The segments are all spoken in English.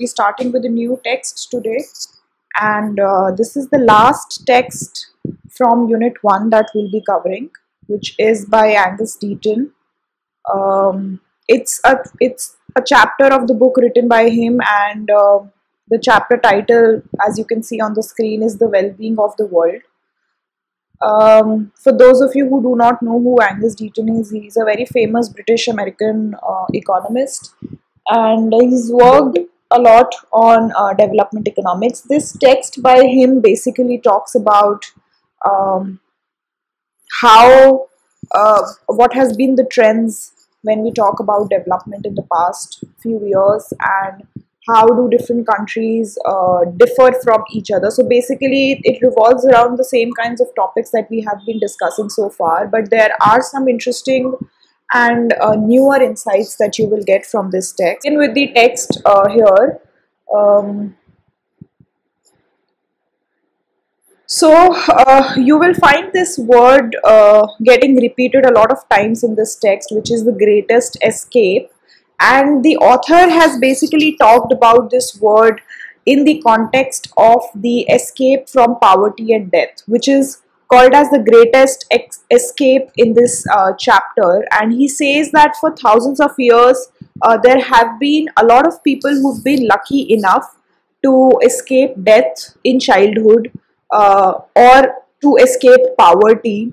be starting with a new text today, and this is the last text from Unit 1 that we'll be covering, which is by Angus Deaton. It's a chapter of the book written by him, and the chapter title, as you can see on the screen, is The Well-Being of the World. For those of you who do not know who Angus Deaton is, he's a very famous British-American economist, and he's worked a lot on development economics. This text by him basically talks about how what has been the trends when we talk about development in the past few years, and how do different countries differ from each other. So basically it revolves around the same kinds of topics that we have been discussing so far, but there are some interesting and newer insights that you will get from this text. In with the text here. You will find this word getting repeated a lot of times in this text, which is the greatest escape. And the author has basically talked about this word in the context of the escape from poverty and death, which is called as the greatest escape in this chapter. And he says that for thousands of years, there have been a lot of people who've been lucky enough to escape death in childhood, or to escape poverty,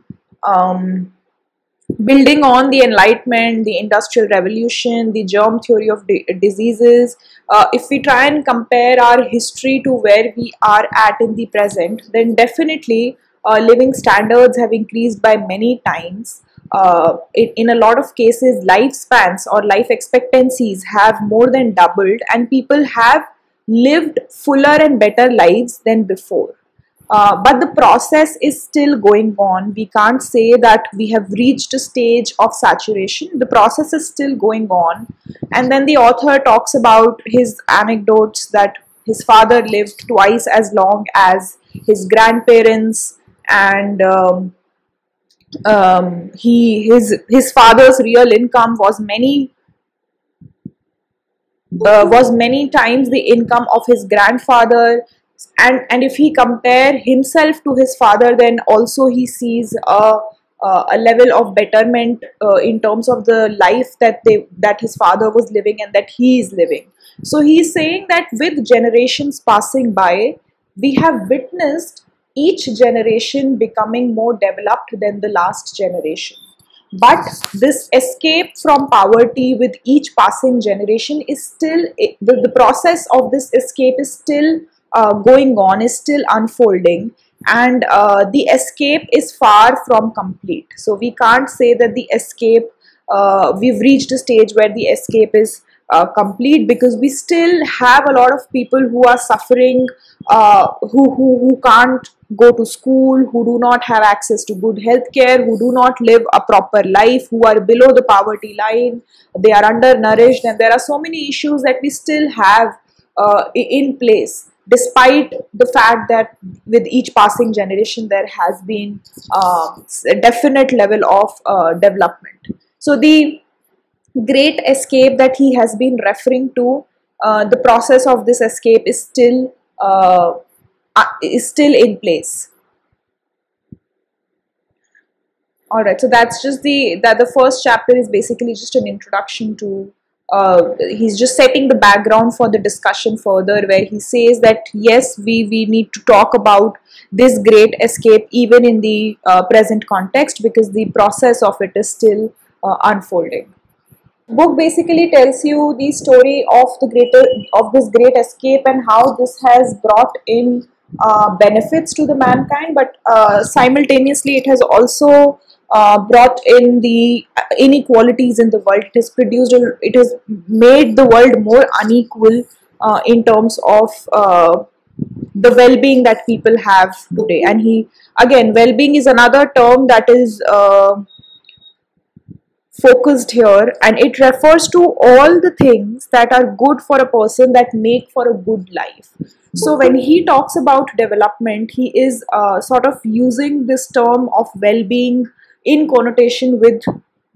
building on the Enlightenment, the Industrial Revolution, the germ theory of diseases. If we try and compare our history to where we are at in the present, then definitely living standards have increased by many times. In a lot of cases, lifespans or life expectancies have more than doubled, and people have lived fuller and better lives than before. But the process is still going on. We can't say that we have reached a stage of saturation. The process is still going on. And then the author talks about his anecdotes that his father lived twice as long as his grandparents, and his father's real income was many times the income of his grandfather. And if he compare himself to his father, then also he sees a level of betterment in terms of the life that his father was living and that he is living. So he's saying that with generations passing by, we have witnessed each generation becoming more developed than the last generation. But this escape from poverty with each passing generation is still, the process of this escape is still going on, is still unfolding, and the escape is far from complete. So we can't say that the escape, we've reached a stage where the escape is complete, because we still have a lot of people who are suffering, who can't go to school, who do not have access to good health care, who do not live a proper life, who are below the poverty line, they are undernourished, and there are so many issues that we still have in place, despite the fact that with each passing generation there has been a definite level of development. So the great escape that he has been referring to, the process of this escape is still in place. Alright, so that's just the first chapter is basically just an introduction to, he's just setting the background for the discussion further, where he says that yes, we need to talk about this great escape even in the present context, because the process of it is still unfolding. The book basically tells you the story of this great escape and how this has brought in benefits to the mankind, but simultaneously it has also brought in the inequalities in the world. It has made the world more unequal in terms of the well-being that people have today. And well-being is another term that is focused here, and it refers to all the things that are good for a person, that make for a good life. So when he talks about development, he is sort of using this term of well-being in connotation with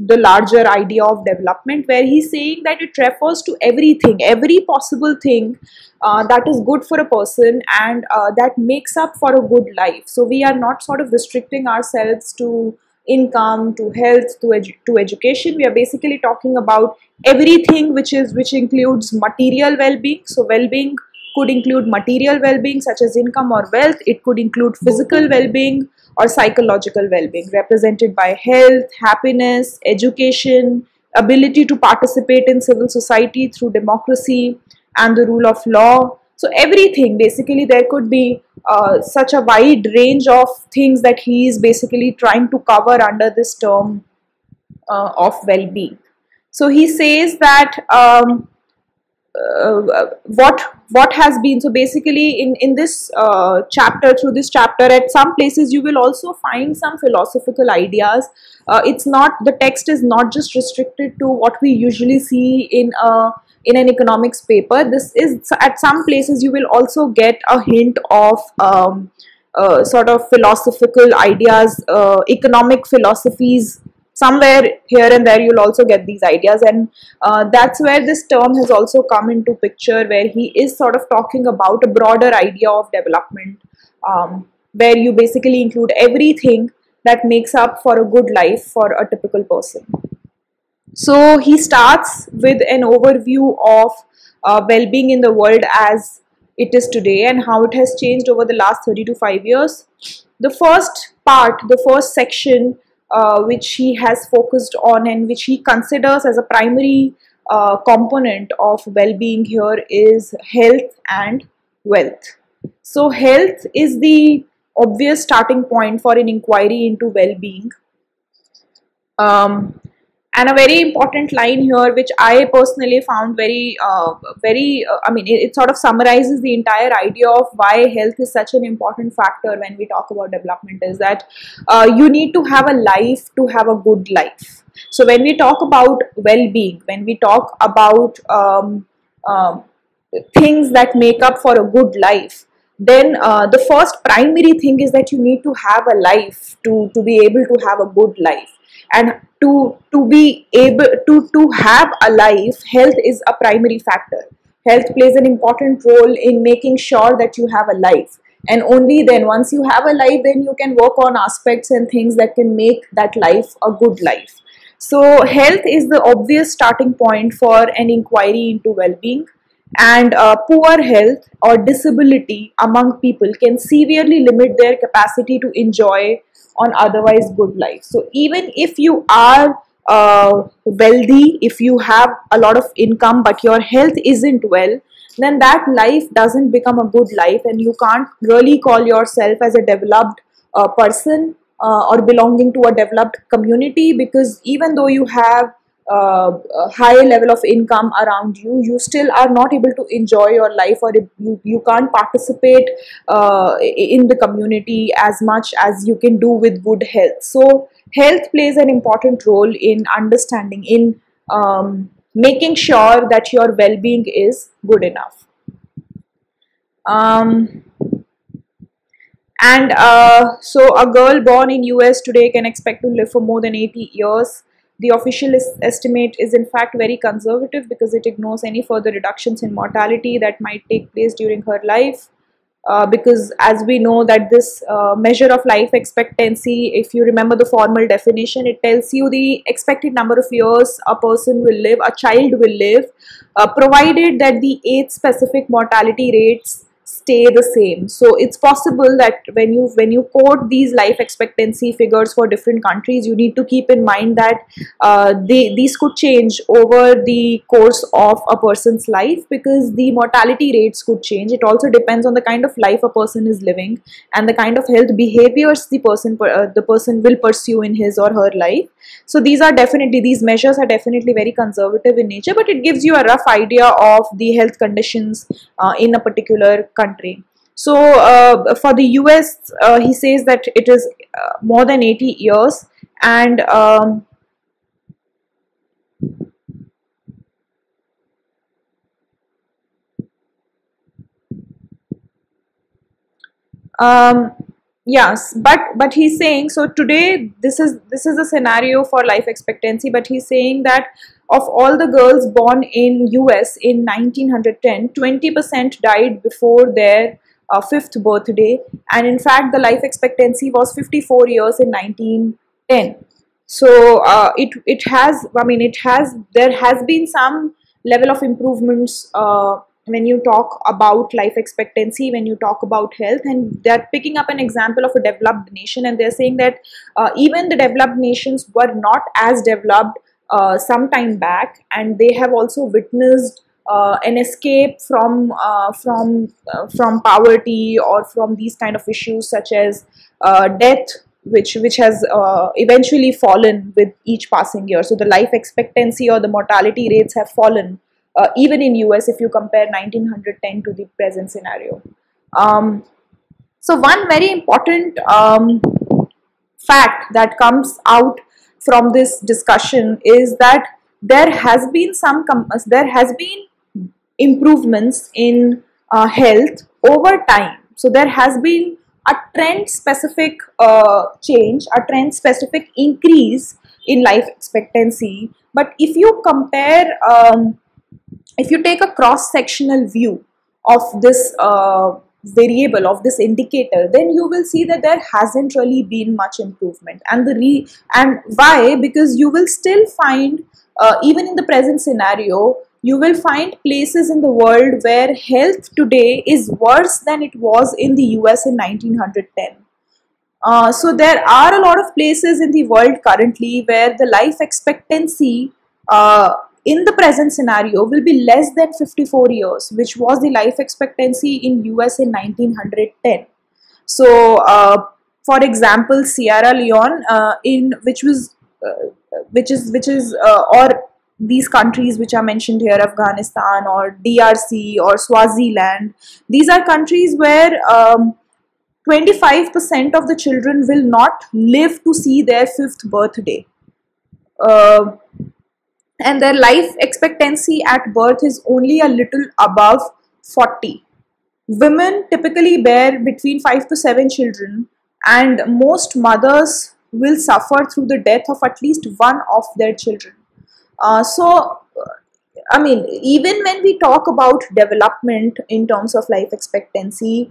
the larger idea of development, where he's saying that it refers to everything, every possible thing that is good for a person, and that makes up for a good life. So we are not sort of restricting ourselves to income, to health, to education. We are basically talking about everything which includes material well-being. So well-being could include material well-being such as income or wealth. It could include physical well-being or psychological well-being, represented by health, happiness, education, ability to participate in civil society through democracy and the rule of law. So everything, basically there could be such a wide range of things that he is basically trying to cover under this term of well-being. So he says that what has been, so basically in this chapter, through this chapter, at some places you will also find some philosophical ideas. It's not, the text is not just restricted to what we usually see in an economics paper. This is, at some places you will also get a hint of sort of philosophical ideas, economic philosophies. Somewhere here and there you'll also get these ideas, and that's where this term has also come into picture, where he is sort of talking about a broader idea of development, where you basically include everything that makes up for a good life for a typical person. So he starts with an overview of well-being in the world as it is today and how it has changed over the last 30 to 5 years. The first part, the first section, which he has focused on and which he considers as a primary component of well-being here, is health and wealth. So health is the obvious starting point for an inquiry into well-being. And a very important line here, which I personally found I mean, it sort of summarizes the entire idea of why health is such an important factor when we talk about development, is that you need to have a life to have a good life. So when we talk about well-being, when we talk about things that make up for a good life, then the first primary thing is that you need to have a life to be able to have a good life. And to be able to have a life, health is a primary factor. Health plays an important role in making sure that you have a life, and only then, once you have a life, then you can work on aspects and things that can make that life a good life. So health is the obvious starting point for an inquiry into well-being, and poor health or disability among people can severely limit their capacity to enjoy on otherwise good life. So even if you are wealthy, if you have a lot of income but your health isn't well, then that life doesn't become a good life, and you can't really call yourself as a developed person or belonging to a developed community, because even though you have a high level of income around you, you still are not able to enjoy your life, or you can't participate in the community as much as you can do with good health. So health plays an important role in understanding, in making sure that your well-being is good enough. Um, and so a girl born in US today can expect to live for more than 80 years. The official estimate is in fact very conservative, because it ignores any further reductions in mortality that might take place during her life. Because as we know that this measure of life expectancy, if you remember the formal definition, it tells you the expected number of years a person will live, a child will live, provided that the age specific mortality rates stay the same. So it's possible that when you quote these life expectancy figures for different countries, you need to keep in mind that these could change over the course of a person's life, because the mortality rates could change. It also depends on the kind of life a person is living and the kind of health behaviors the person will pursue in his or her life. So these measures are definitely very conservative in nature, but it gives you a rough idea of the health conditions in a particular country. So for the US, he says that it is more than 80 years, and um, Yes, but he's saying, so today this is a scenario for life expectancy, but he's saying that of all the girls born in US in 1910, 20% died before their fifth birthday, and in fact the life expectancy was 54 years in 1910. So it has, I mean, it has, there has been some level of improvements when you talk about life expectancy, when you talk about health, and they're picking up an example of a developed nation, and they're saying that even the developed nations were not as developed some time back, and they have also witnessed an escape from poverty or from these kind of issues such as death, which has eventually fallen with each passing year. So the life expectancy or the mortality rates have fallen even in US if you compare 1910 to the present scenario. Um, so one very important fact that comes out from this discussion is that there has been improvements in health over time. So there has been a trend specific change, a trend specific increase in life expectancy. But if you compare, if you take a cross sectional view of this variable, of this indicator, then you will see that there hasn't really been much improvement. And and why? Because you will still find, even in the present scenario, you will find places in the world where health today is worse than it was in the US in 1910. So there are a lot of places in the world currently where the life expectancy in the present scenario will be less than 54 years, which was the life expectancy in US in 1910. So, for example, Sierra Leone, in which is or these countries which are mentioned here, Afghanistan or DRC or Swaziland, these are countries where 25% of the children will not live to see their fifth birthday. Uh, and their life expectancy at birth is only a little above 40. Women typically bear between 5 to 7 children, and most mothers will suffer through the death of at least one of their children. I mean, even when we talk about development in terms of life expectancy,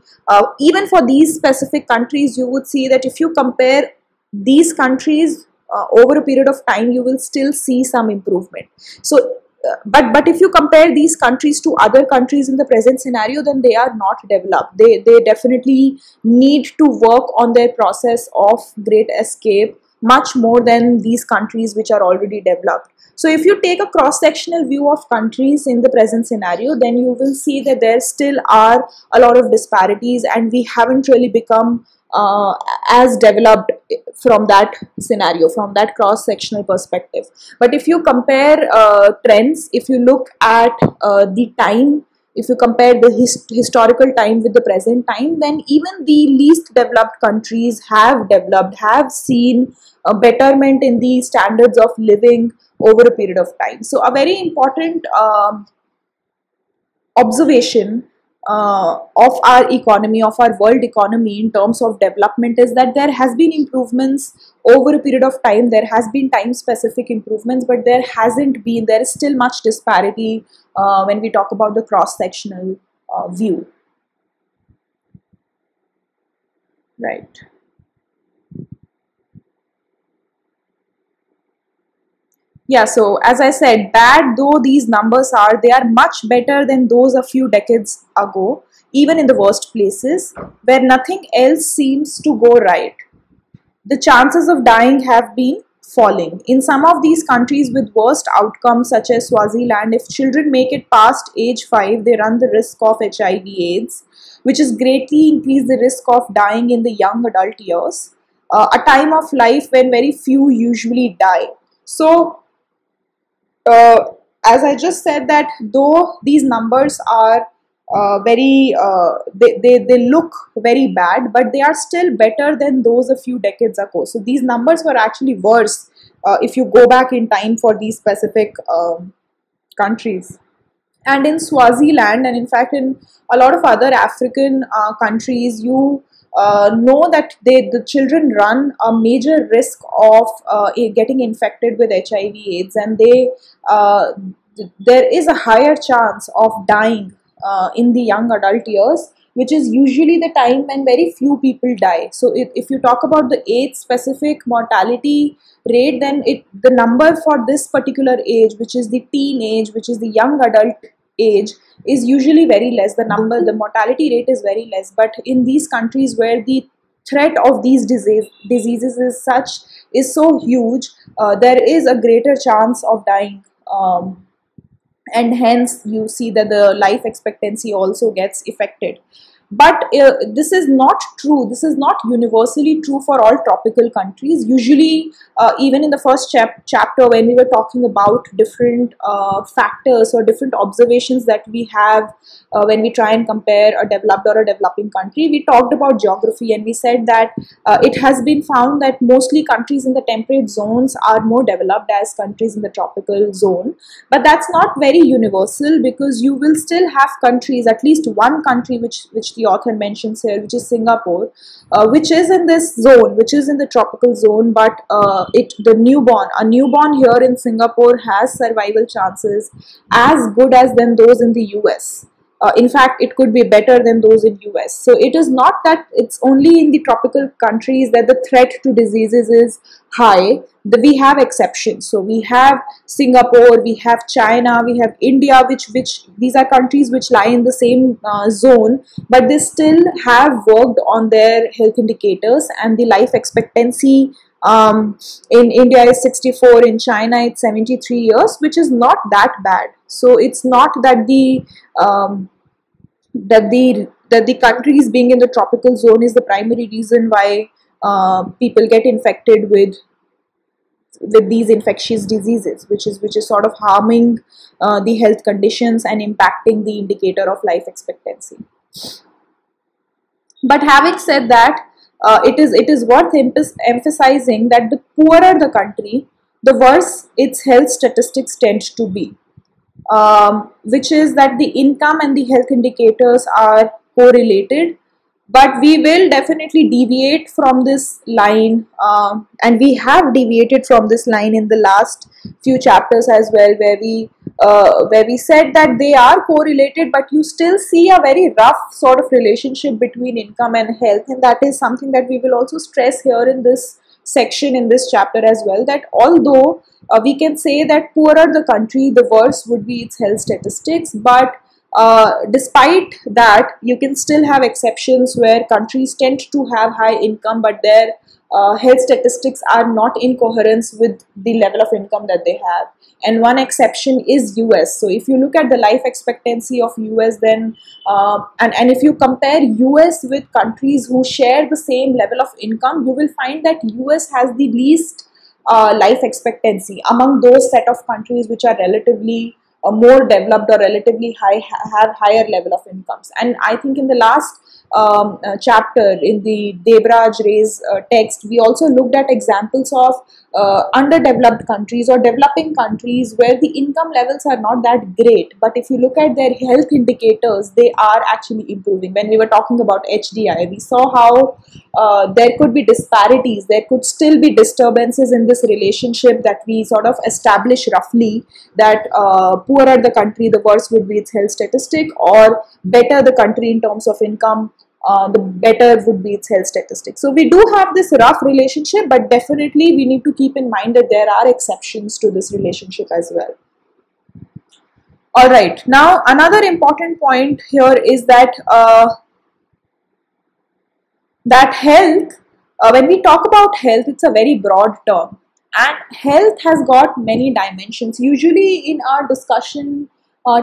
even for these specific countries, you would see that if you compare these countries over a period of time, you will still see some improvement. So, but if you compare these countries to other countries in the present scenario, then they are not developed. They definitely need to work on their process of great escape much more than these countries which are already developed. So if you take a cross-sectional view of countries in the present scenario, then you will see that there still are a lot of disparities, and we haven't really become uh, as developed from that scenario, from that cross-sectional perspective. But if you compare trends, if you look at the time, if you compare the historical time with the present time, then even the least developed countries have developed, have seen a betterment in the standards of living over a period of time. So a very important observation of our economy, of our world economy in terms of development, is that there has been improvements over a period of time. There has been time specific improvements, but there is still much disparity when we talk about the cross sectional view. Right. Yeah, so as I said, bad though these numbers are, they are much better than those a few decades ago, even in the worst places where nothing else seems to go right. The chances of dying have been falling. In some of these countries with worst outcomes, such as Swaziland, if children make it past age 5, they run the risk of HIV/AIDS, which has greatly increased the risk of dying in the young adult years, a time of life when very few usually die. So, uh, as I just said, that though these numbers are they look very bad, but they are still better than those a few decades ago. So these numbers were actually worse if you go back in time for these specific countries. And in Swaziland, and in fact in a lot of other African countries, know that the children run a major risk of getting infected with HIV/AIDS, and there is a higher chance of dying in the young adult years, which is usually the time when very few people die. So if you talk about the AIDS specific mortality rate, then the number for this particular age, which is the teenage, which is the young adult age, is usually very less. The mortality rate is very less. But in these countries where the threat of these diseases is so huge, there is a greater chance of dying. And hence you see that the life expectancy also gets affected. But this is not true. This is not universally true for all tropical countries. Usually, even in the first chapter, when we were talking about different factors or different observations that we have when we try and compare a developed or a developing country, we talked about geography, and we said that it has been found that mostly countries in the temperate zones are more developed as countries in the tropical zone. But that's not very universal, because you will still have countries, at least one country which the author mentions here, which is Singapore, which is in this zone, which is in the tropical zone, but a newborn here in Singapore has survival chances as good as than those in the US. In fact, it could be better than those in US. So it is not that it's only in the tropical countries that the threat to diseases is high. We have exceptions. So we have Singapore, we have China, we have India, which these are countries which lie in the same zone, but they still have worked on their health indicators, and the life expectancy in India is 64, in China it's 73 years, which is not that bad. So it's not that the countries being in the tropical zone is the primary reason why people get infected with these infectious diseases, which is sort of harming the health conditions and impacting the indicator of life expectancy. But having said that, it is worth emphasizing that the poorer the country, the worse its health statistics tend to be, which is that the income and the health indicators are correlated. But we will definitely deviate from this line, and we have deviated from this line in the last few chapters as well, where we said that they are correlated, but you still see a very rough sort of relationship between income and health, and that is something that we will also stress here in this section, in this chapter as well, that although we can say that poorer the country, the worse would be its health statistics, but despite that, you can still have exceptions where countries tend to have high income, but their health statistics are not in coherence with the level of income that they have. And one exception is US. So if you look at the life expectancy of US, then and if you compare US with countries who share the same level of income, you will find that US has the least life expectancy among those set of countries which are relatively more developed or relatively have higher level of incomes. And I think in the last chapter in the Debraj Ray's text, we also looked at examples of underdeveloped countries or developing countries where the income levels are not that great, but if you look at their health indicators, they are actually improving. When we were talking about HDI, we saw how there could be disparities, there could still be disturbances in this relationship that we sort of establish roughly, that poorer the country, the worse would be its health statistic, or better the country in terms of income, the better would be its health statistics. So we do have this rough relationship, but definitely we need to keep in mind that there are exceptions to this relationship as well. Alright, now another important point here is that that health, when we talk about health, it's a very broad term, and health has got many dimensions. Usually in our discussion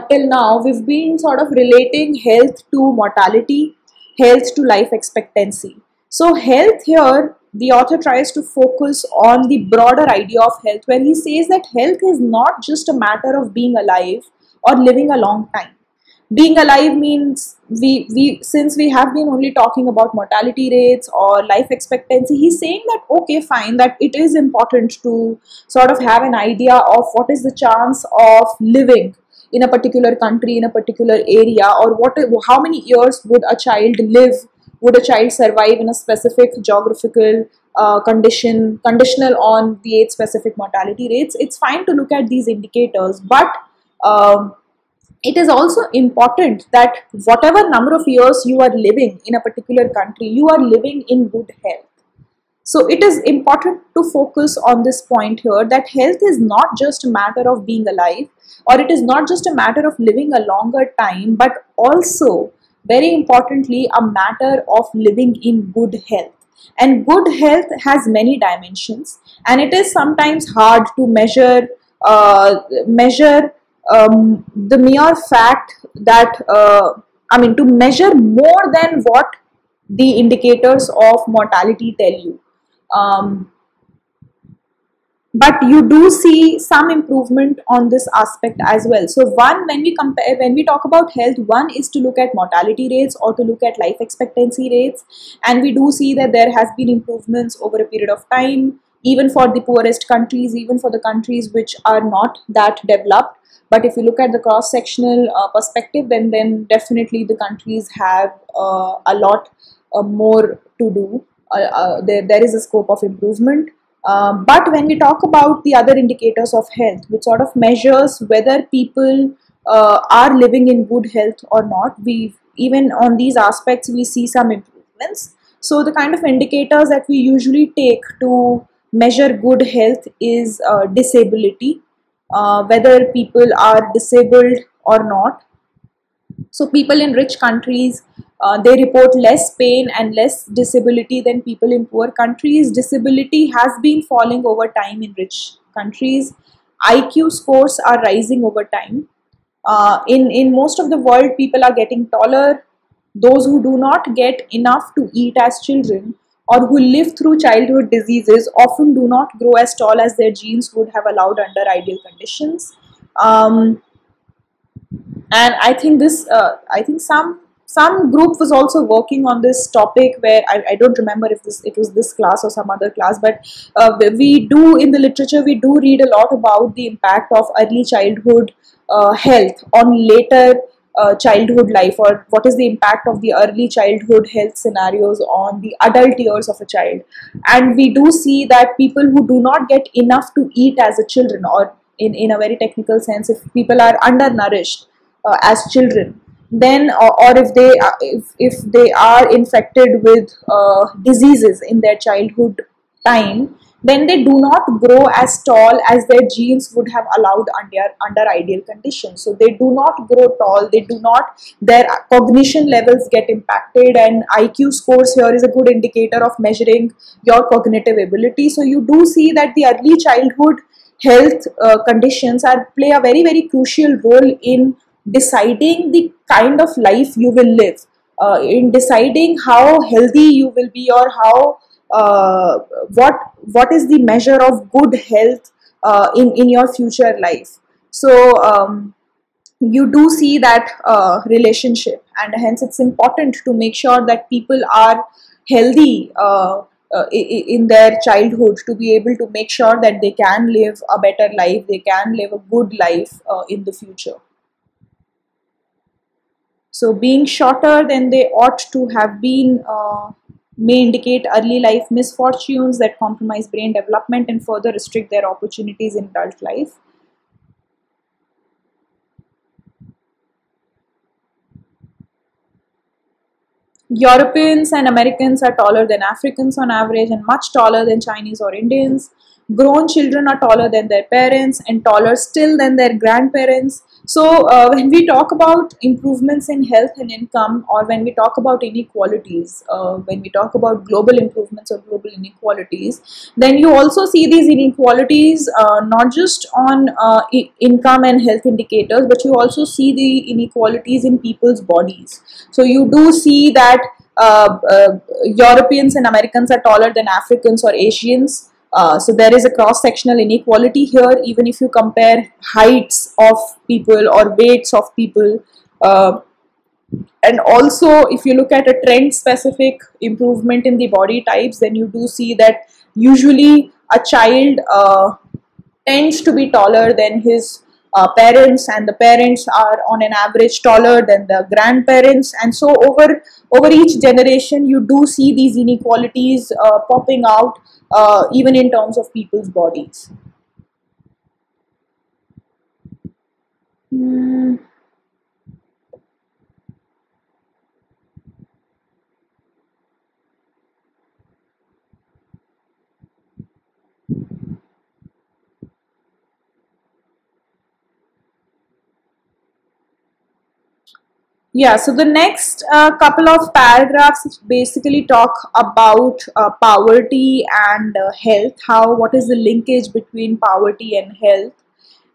till now, we've been sort of relating health to mortality, health to life expectancy. So health here, the author tries to focus on the broader idea of health, where he says that health is not just a matter of being alive or living a long time. Being alive means since we have been only talking about mortality rates or life expectancy, he's saying that okay, fine, that it is important to sort of have an idea of what is the chance of living in a particular country, in a particular area, or how many years would a child live would a child survive in a specific geographical conditional on the age specific mortality rates. It's fine to look at these indicators, but it is also important that whatever number of years you are living in a particular country, you are living in good health. So it is important to focus on this point here, that health is not just a matter of being alive, or it is not just a matter of living a longer time, but also very importantly a matter of living in good health. And good health has many dimensions, and it is sometimes hard to measure the mere fact that to measure more than what the indicators of mortality tell you. But you do see some improvement on this aspect as well. So one, when we talk about health, one is to look at mortality rates or to look at life expectancy rates, and we do see that there has been improvements over a period of time, even for the poorest countries, even for the countries which are not that developed. But if you look at the cross-sectional perspective, then definitely the countries have a lot more to do. There is a scope of improvement. But when we talk about the other indicators of health, which sort of measures whether people are living in good health or not, we even on these aspects we see some improvements. So the kind of indicators that we usually take to measure good health is disability, whether people are disabled or not. So people in rich countries, they report less pain and less disability than people in poor countries. Disability has been falling over time in rich countries. IQ scores are rising over time. In most of the world, people are getting taller. Those who do not get enough to eat as children, or who live through childhood diseases, often do not grow as tall as their genes would have allowed under ideal conditions. And I think some group was also working on this topic, where I don't remember if it was this class or some other class, but we do, in the literature, we do read a lot about the impact of early childhood health on later childhood life, or what is the impact of the early childhood health scenarios on the adult years of a child. And we do see that people who do not get enough to eat as a children, or in a very technical sense, if people are undernourished as children, then or if they are infected with diseases in their childhood time, then they do not grow as tall as their genes would have allowed under ideal conditions. So they do not grow tall, their cognition levels get impacted, and IQ scores here is a good indicator of measuring your cognitive ability. So you do see that the early childhood health conditions play a very, very crucial role in deciding the kind of life you will live, in deciding how healthy you will be, or how what is the measure of good health in your future life. So you do see that relationship, and hence it's important to make sure that people are healthy in their childhood, to be able to make sure that they can live a better life, they can live a good life in the future. So being shorter than they ought to have been may indicate early life misfortunes that compromise brain development and further restrict their opportunities in adult life. Europeans and Americans are taller than Africans on average, and much taller than Chinese or Indians. Grown children are taller than their parents, and taller still than their grandparents. So when we talk about improvements in health and income, or when we talk about inequalities, when we talk about global improvements or global inequalities, then you also see these inequalities not just on income and health indicators, but you also see the inequalities in people's bodies. So you do see that Europeans and Americans are taller than Africans or Asians. So there is a cross-sectional inequality here, even if you compare heights of people or weights of people. And also, if you look at a trend-specific improvement in the body types, then you do see that usually a child tends to be taller than his parents, and the parents are on an average taller than the grandparents, and so over each generation you do see these inequalities popping out, even in terms of people's bodies. Hmm. Yeah, so the next couple of paragraphs basically talk about poverty and health, how what is the linkage between poverty and health,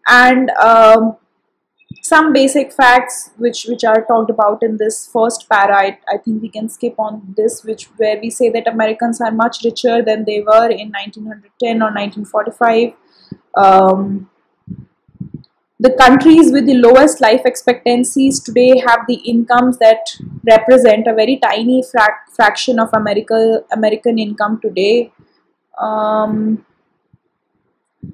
and some basic facts which are talked about in this first para. I think we can skip on this, which where we say that Americans are much richer than they were in 1910 or 1945. Um, the countries with the lowest life expectancies today have the incomes that represent a very tiny fraction of American income today. Um,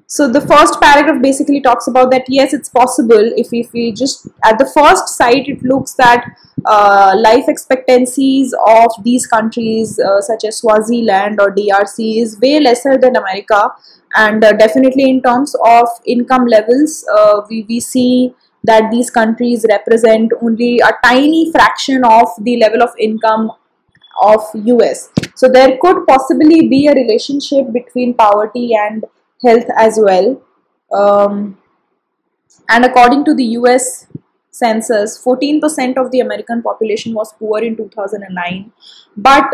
so the first paragraph basically talks about that yes, it's possible. If we just at the first sight it looks that life expectancies of these countries such as Swaziland or DRC is way lesser than America, and definitely in terms of income levels, we see that these countries represent only a tiny fraction of the level of income of US. So there could possibly be a relationship between poverty and health as well. Um, and according to the US census, 14% of the American population was poor in 2009. But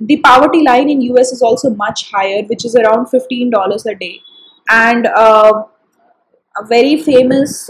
the poverty line in US is also much higher, which is around $15 a day. And a very famous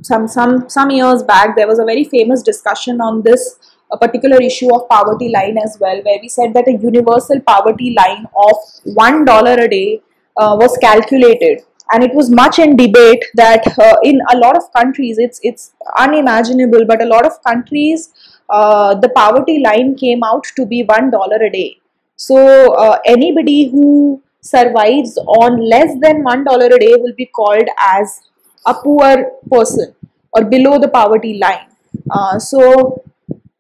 some years back there was a very famous discussion on this a particular issue of poverty line as well, where we said that a universal poverty line of $1 a day was calculated, and it was much in debate that in a lot of countries it's unimaginable, but a lot of countries the poverty line came out to be $1 a day. So anybody who survives on less than $1 a day will be called as a poor person or below the poverty line.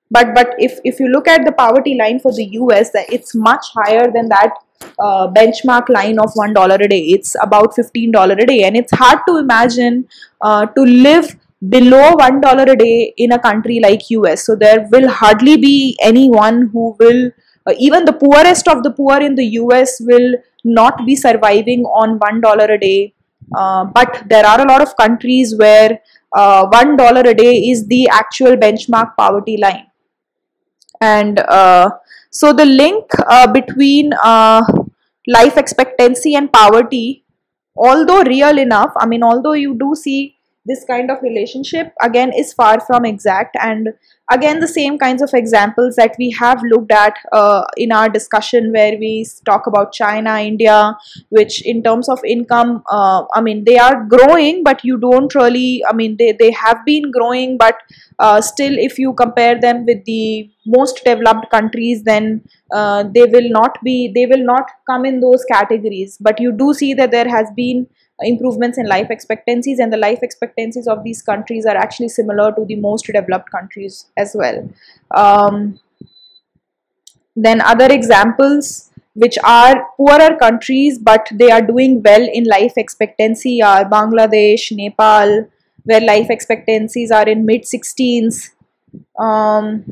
But if you look at the poverty line for the US, it's much higher than that benchmark line of $1 a day. It's about $15 a day, and it's hard to imagine to live below $1 a day in a country like US. So there will hardly be anyone who will, even the poorest of the poor in the US will not be surviving on $1 a day. But there are a lot of countries where $1 a day is the actual benchmark poverty line. And so the link between life expectancy and poverty, although real enough, I mean, although you do see this kind of relationship, again is far from exact. And again the same kinds of examples that we have looked at in our discussion, where we talk about China, India, which in terms of income, I mean they are growing, but you don't really, I mean they have been growing, but still if you compare them with the most developed countries, then they will not come in those categories. But you do see that there has been improvements in life expectancies, and the life expectancies of these countries are actually similar to the most developed countries as well. um, then other examples which are poorer countries but they are doing well in life expectancy are Bangladesh, Nepal, where life expectancies are in mid 16s. um,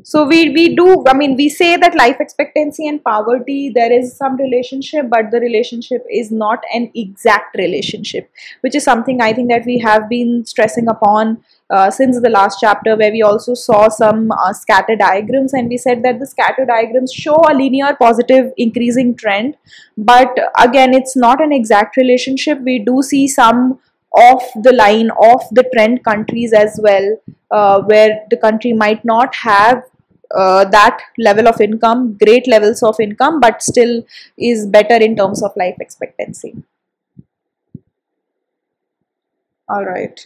so we do, I mean we say that life expectancy and poverty there is some relationship, but the relationship is not an exact relationship, which is something I think that we have been stressing upon since the last chapter, where we also saw some scatter diagrams, and we said that the scatter diagrams show a linear positive increasing trend, but again it's not an exact relationship. We do see some off the line, off the trend countries as well, where the country might not have that level of income, great levels of income, but still is better in terms of life expectancy. All right.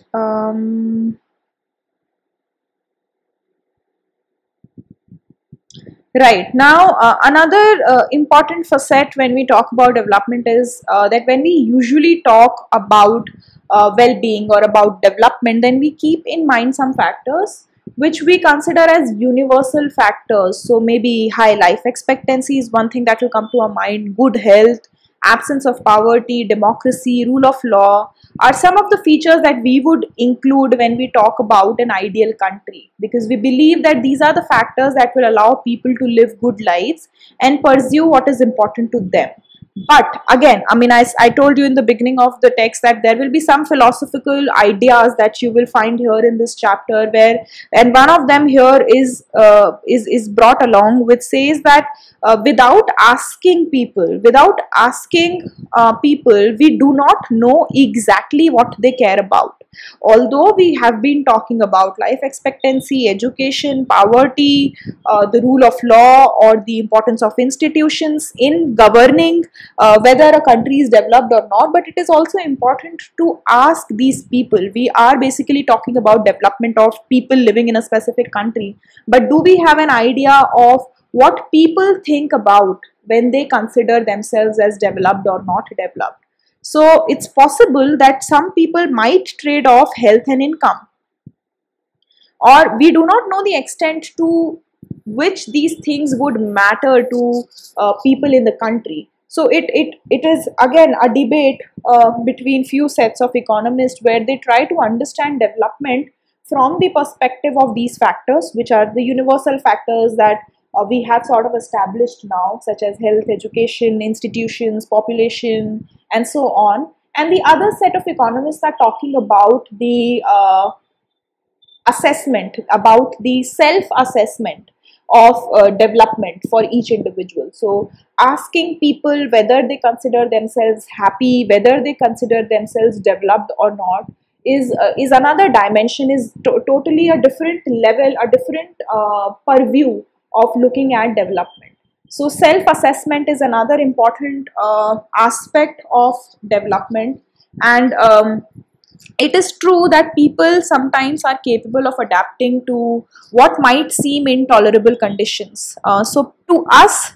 Right. Now, another important facet when we talk about development is that when we usually talk about well being or about development, then we keep in mind some factors which we consider as universal factors. So, maybe high life expectancy is one thing that will come to our mind, good health, absence of poverty, democracy, rule of law are some of the features that we would include when we talk about an ideal country, because we believe that these are the factors that will allow people to live good lives and pursue what is important to them. But again, I mean, I told you in the beginning of the text that there will be some philosophical ideas that you will find here in this chapter, where, and one of them here is brought along, which says that without asking people, we do not know exactly what they care about. Although we have been talking about life expectancy, education, poverty, the rule of law, or the importance of institutions in governing whether a country is developed or not, but it is also important to ask these people. We are basically talking about development of people living in a specific country, but do we have an idea of what people think about when they consider themselves as developed or not developed? So it's possible that some people might trade off health and income, or we do not know the extent to which these things would matter to people in the country. So it is again a debate between few sets of economists, where they try to understand development from the perspective of these factors, which are the universal factors that we have sort of established now, such as health, education, institutions, population, and so on. And the other set of economists are talking about the assessment, about the self assessment of development for each individual. So asking people whether they consider themselves happy, whether they consider themselves developed or not, is another dimension, is totally a different level, a different purview of looking at development. So self assessment is another important aspect of development. And it is true that people sometimes are capable of adapting to what might seem intolerable conditions. So to us,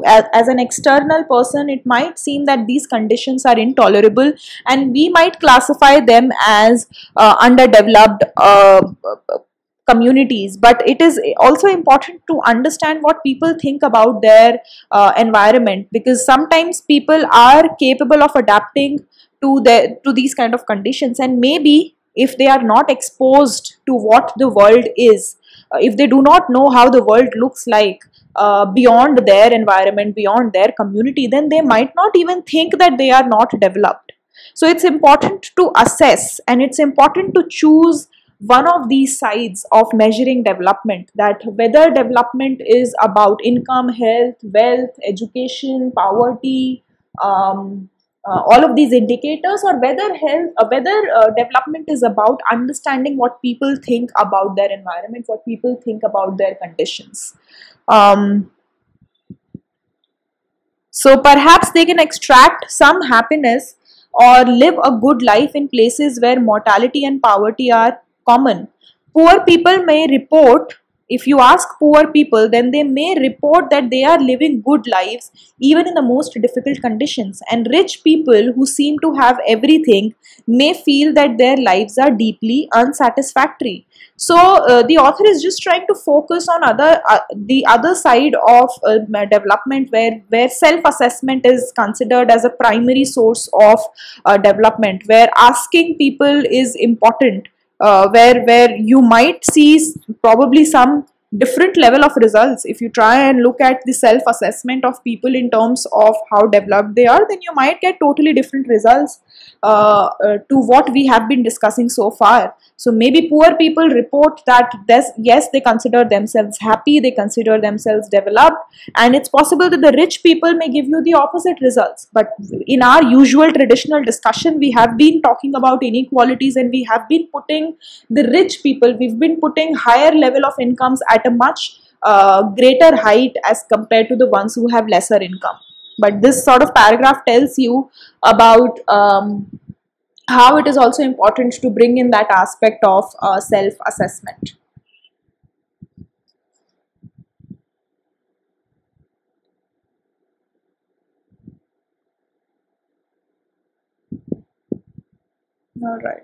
as an external person, it might seem that these conditions are intolerable, and we might classify them as underdeveloped communities. But it is also important to understand what people think about their environment, because sometimes people are capable of adapting to these kind of conditions, and maybe if they are not exposed to what the world is, if they do not know how the world looks like beyond their environment, beyond their community, then they might not even think that they are not developed. So it's important to assess, and it's important to choose one of these sides of measuring development, that whether development is about income, health, wealth, education, poverty, all of these indicators, or whether development is about understanding what people think about their environment, what people think about their conditions. um, so perhaps they can extract some happiness or live a good life in places where mortality and poverty are common. Poor people may report, if you ask poor people, then they may report that they are living good lives even in the most difficult conditions. And rich people who seem to have everything may feel that their lives are deeply unsatisfactory. So the author is just trying to focus on the other side of development, where self assessment is considered as a primary source of development, where asking people is important, where you might see probably some different level of results. If you try and look at the self assessment of people in terms of how developed they are, then you might get totally different results to what we have been discussing so far. So maybe poor people report that yes, they consider themselves happy, they consider themselves developed, and it's possible that the rich people may give you the opposite results. But in our usual traditional discussion, we have been talking about inequalities, and we have been putting the rich people, we've been putting higher level of incomes at a much greater height as compared to the ones who have lesser income. But this sort of paragraph tells you about how it is also important to bring in that aspect of self-assessment. All right.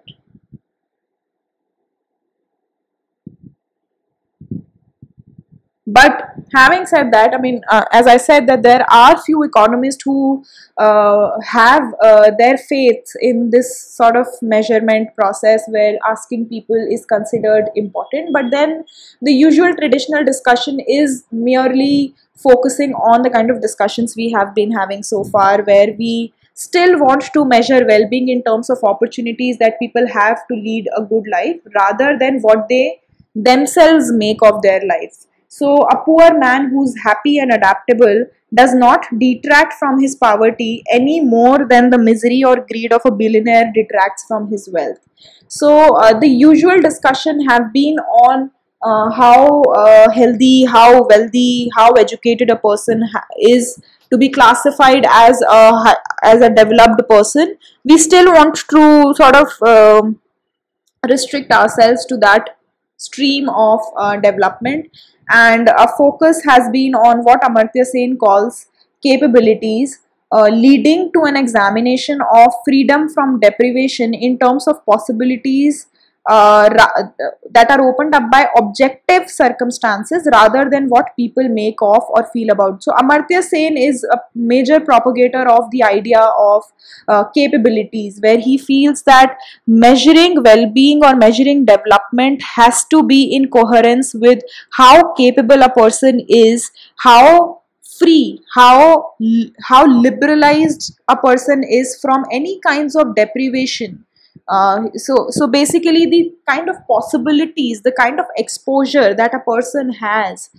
But having said that, I mean, as I said, that there are few economists who have their faith in this sort of measurement process where asking people is considered important. But then the usual traditional discussion is merely focusing on the kind of discussions we have been having so far, where we still want to measure well-being in terms of opportunities that people have to lead a good life rather than what they themselves make of their life. So, a poor man who's happy and adaptable does not detract from his poverty any more than the misery or greed of a billionaire detracts from his wealth. So, the usual discussion have been on how healthy, how wealthy, how educated a person is to be classified as a developed person. We still want to sort of restrict ourselves to that stream of development, and a focus has been on what Amartya Sen calls capabilities, leading to an examination of freedom from deprivation in terms of possibilities that are opened up by objective circumstances rather than what people make of or feel about. So Amartya Sen is a major propagator of the idea of capabilities, where he feels that measuring well-being or measuring development has to be in coherence with how capable a person is, how free, how liberalized a person is from any kinds of deprivation. So basically, the kind of possibilities, the kind of exposure that a person has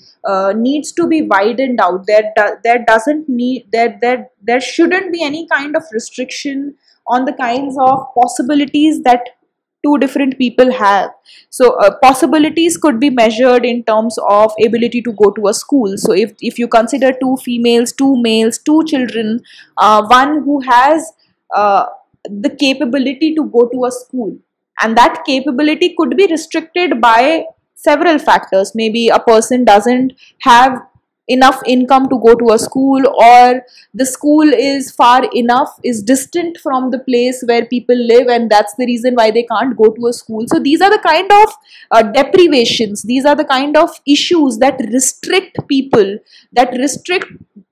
needs to be widened out. There doesn't need there shouldn't be any kind of restriction on the kinds of possibilities that two different people have. So possibilities could be measured in terms of ability to go to a school. So if you consider two females, two males, two children, one who has the capability to go to a school, and that capability could be restricted by several factors. Maybe a person doesn't have enough income to go to a school, or the school is far enough, is distant from the place where people live, and that's the reason why they can't go to a school. So these are the kind of deprivations, these are the kind of issues that restrict people, that restrict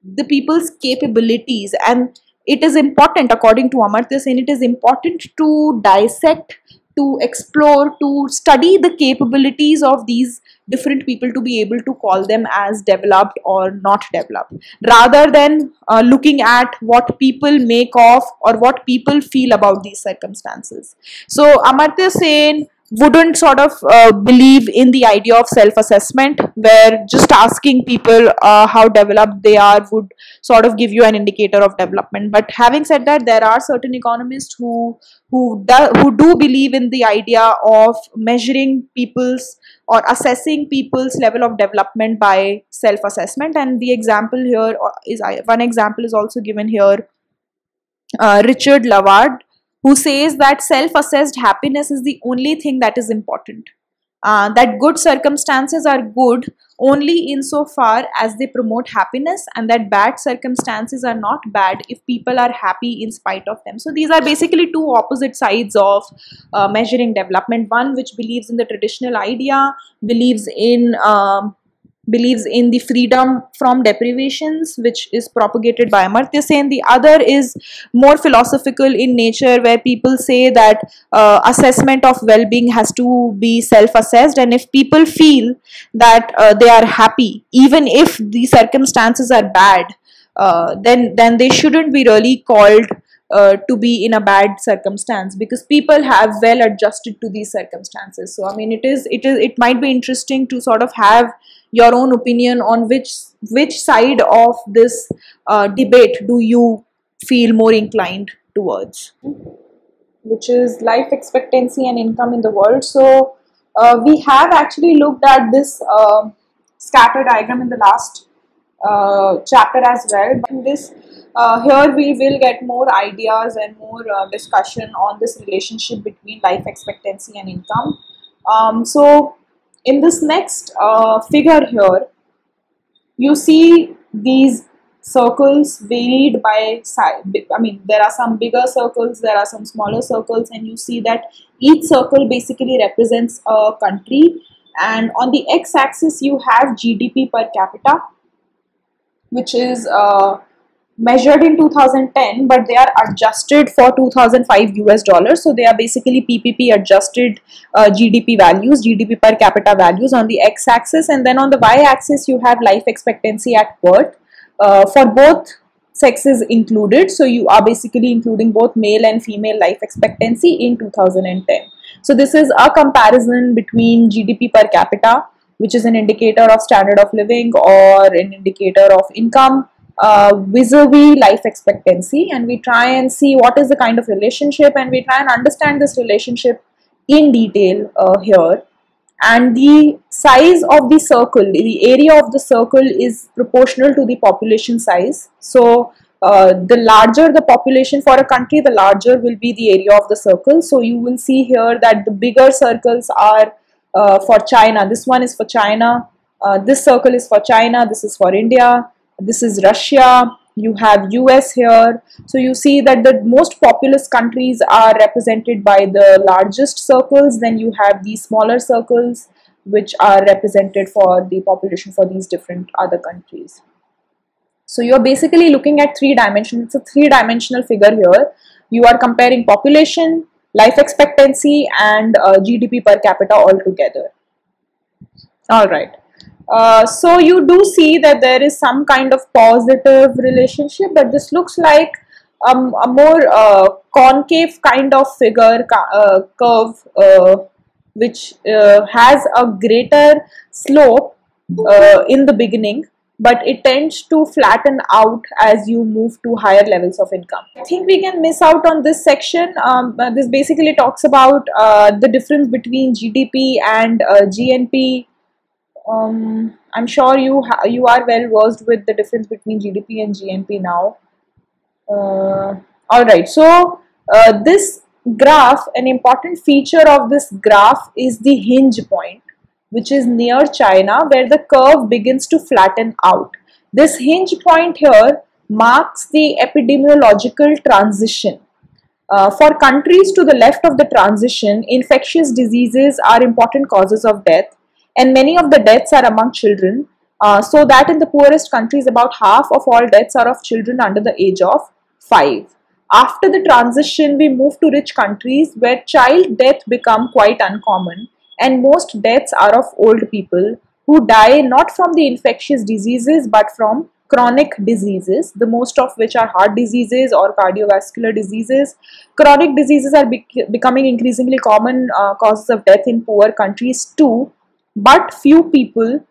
the people's capabilities. And it is important, according to Amartya Sen, it is important to dissect, to explore, to study the capabilities of these different people to be able to call them as developed or not developed, rather than looking at what people make of or what people feel about these circumstances. So Amartya Sen wouldn't sort of believe in the idea of self-assessment, where just asking people how developed they are would sort of give you an indicator of development. But having said that, there are certain economists who do believe in the idea of measuring people's or assessing people's level of development by self-assessment. And the example here is, one example is also given here, Richard Lavard, who says that self-assessed happiness is the only thing that is important. That good circumstances are good only insofar as they promote happiness, and that bad circumstances are not bad if people are happy in spite of them. So these are basically two opposite sides of measuring development. One which believes in the traditional idea, believes in the freedom from deprivations, which is propagated by Amartya Sen. The other is more philosophical in nature, where people say that assessment of well-being has to be self-assessed, and if people feel that they are happy even if the circumstances are bad, then they shouldn't be really called to be in a bad circumstance, because people have well adjusted to these circumstances. So I mean, it might be interesting to sort of have your own opinion on which side of this debate do you feel more inclined towards, which is life expectancy and income in the world. So we have actually looked at this scatter diagram in the last chapter as well. But in this here we will get more ideas and more discussion on this relationship between life expectancy and income. So in this next figure here, you see these circles varied by size. I mean, there are some bigger circles, there are some smaller circles, and you see that each circle basically represents a country. And on the x-axis, you have GDP per capita, which is measured in 2010, but they are adjusted for 2005 US dollars. So they are basically PPP adjusted GDP values, GDP per capita values on the x-axis, and then on the y-axis you have life expectancy at birth for both sexes included. So you are basically including both male and female life expectancy in 2010. So this is a comparison between GDP per capita, which is an indicator of standard of living or an indicator of income, vis-a-vis life expectancy, and we try and see what is the kind of relationship, and we try and understand this relationship in detail here. And the size of the circle, the area of the circle is proportional to the population size. So the larger the population for a country, the larger will be the area of the circle. So you will see here that the bigger circles are for China. This one is for China, this circle is for China, this is for India, this is Russia, you have US here. So you see that the most populous countries are represented by the largest circles, then you have these smaller circles which are represented for the population for these different other countries. So you're basically looking at 3 dimensions. It's a 3-dimensional figure here. You are comparing population, life expectancy, and GDP per capita all together. Alright. So you do see that there is some kind of positive relationship, but this looks like a more concave kind of figure, curve, which has a greater slope in the beginning, but it tends to flatten out as you move to higher levels of income. I think we can miss out on this section. This basically talks about the difference between GDP and GNP. I'm sure you are well versed with the difference between GDP and GNP now. Alright, so this graph, an important feature of this graph is the hinge point, which is near China, where the curve begins to flatten out. This hinge point here marks the epidemiological transition. For countries to the left of the transition, infectious diseases are important causes of death, and many of the deaths are among children, so that in the poorest countries about half of all deaths are of children under the age of 5. After the transition, we move to rich countries where child death become quite uncommon, and most deaths are of old people who die not from the infectious diseases but from chronic diseases, the most of which are heart diseases or cardiovascular diseases. Chronic diseases are becoming increasingly common causes of death in poor countries too, but few people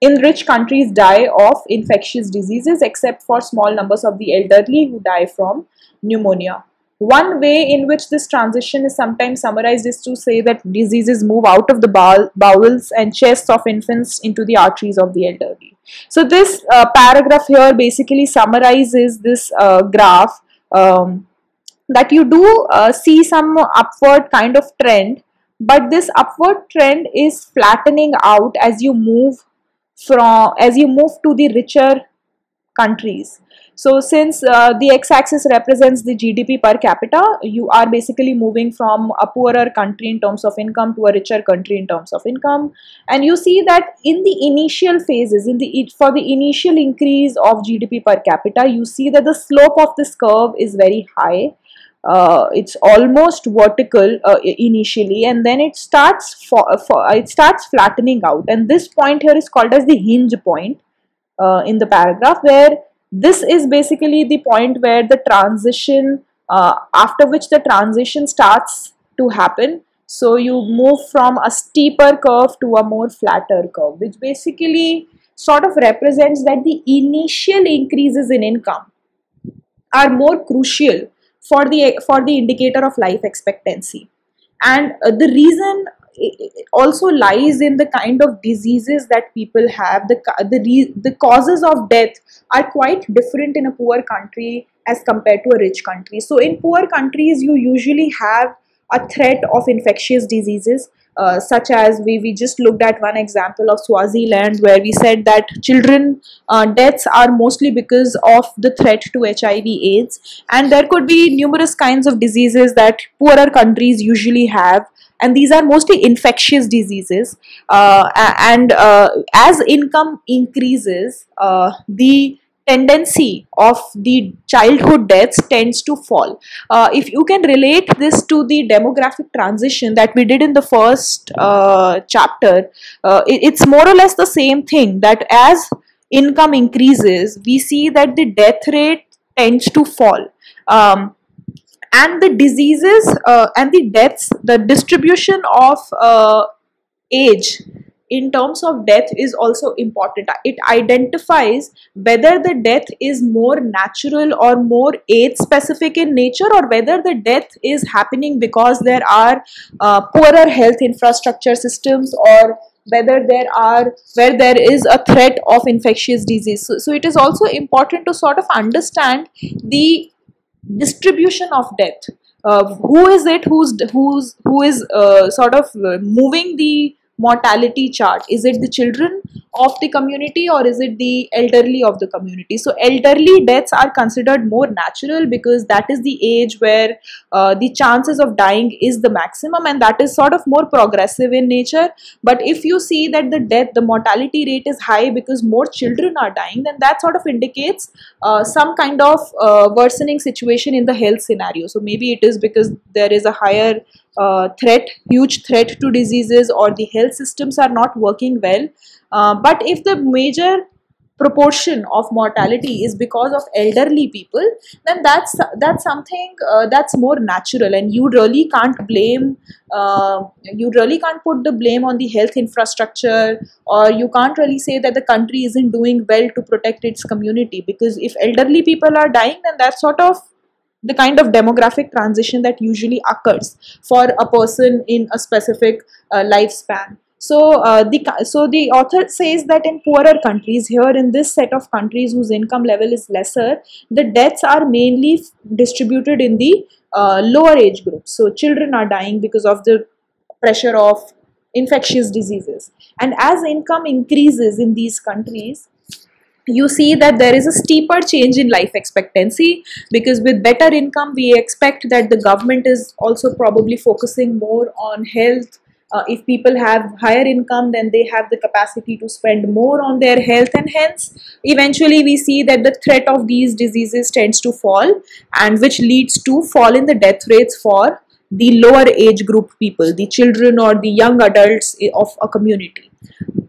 in rich countries die of infectious diseases, except for small numbers of the elderly who die from pneumonia. One way in which this transition is sometimes summarized is to say that diseases move out of the bowels and chests of infants into the arteries of the elderly. So this paragraph here basically summarizes this graph, that you do see some upward kind of trend, but this upward trend is flattening out as you move to the richer countries. So since the x-axis represents the GDP per capita, you are basically moving from a poorer country in terms of income to a richer country in terms of income. And you see that in the initial phases, for the initial increase of GDP per capita, you see that the slope of this curve is very high. It's almost vertical initially, and then it starts flattening out. And this point here is called as the hinge point in the paragraph, where this is basically the point where the transition, after which the transition starts to happen. So you move from a steeper curve to a more flatter curve, which basically sort of represents that the initial increases in income are more crucial for the indicator of life expectancy. And the reason also lies in the kind of diseases that people have. The causes of death are quite different in a poor country as compared to a rich country. So in poor countries, you usually have a threat of infectious diseases. such as we just looked at one example of Swaziland, where we said that children deaths are mostly because of the threat to HIV/AIDS, and there could be numerous kinds of diseases that poorer countries usually have, and these are mostly infectious diseases. And as income increases, the tendency of the childhood deaths tends to fall. If you can relate this to the demographic transition that we did in the first chapter, it's more or less the same thing, that as income increases, we see that the death rate tends to fall. And the diseases and the deaths, the distribution of age in terms of death is also important. It identifies whether the death is more natural or more age specific in nature, or whether the death is happening because there are poorer health infrastructure systems, or whether where there is a threat of infectious disease. So it is also important to sort of understand the distribution of death. Who is it who is sort of moving the mortality chart? Is it the children of the community, or is it the elderly of the community? So elderly deaths are considered more natural because that is the age where the chances of dying is the maximum, and that is sort of more progressive in nature. But if you see that the mortality rate is high because more children are dying, then that sort of indicates some kind of worsening situation in the health scenario. So maybe it is because there is a higher huge threat to diseases, or the health systems are not working well. But if the major proportion of mortality is because of elderly people, then that's something that's more natural, and you really can't put the blame on the health infrastructure, or you can't really say that the country isn't doing well to protect its community, because if elderly people are dying, then that's sort of the kind of demographic transition that usually occurs for a person in a specific lifespan. So the author says that in poorer countries, here in this set of countries whose income level is lesser, the deaths are mainly distributed in the lower age groups. So children are dying because of the pressure of infectious diseases. And as income increases in these countries, you see that there is a steeper change in life expectancy, because with better income we expect that the government is also probably focusing more on health. If people have higher income, then they have the capacity to spend more on their health, and hence eventually we see that the threat of these diseases tends to fall, and which leads to fall in the death rates for the lower age group people, the children or the young adults of a community.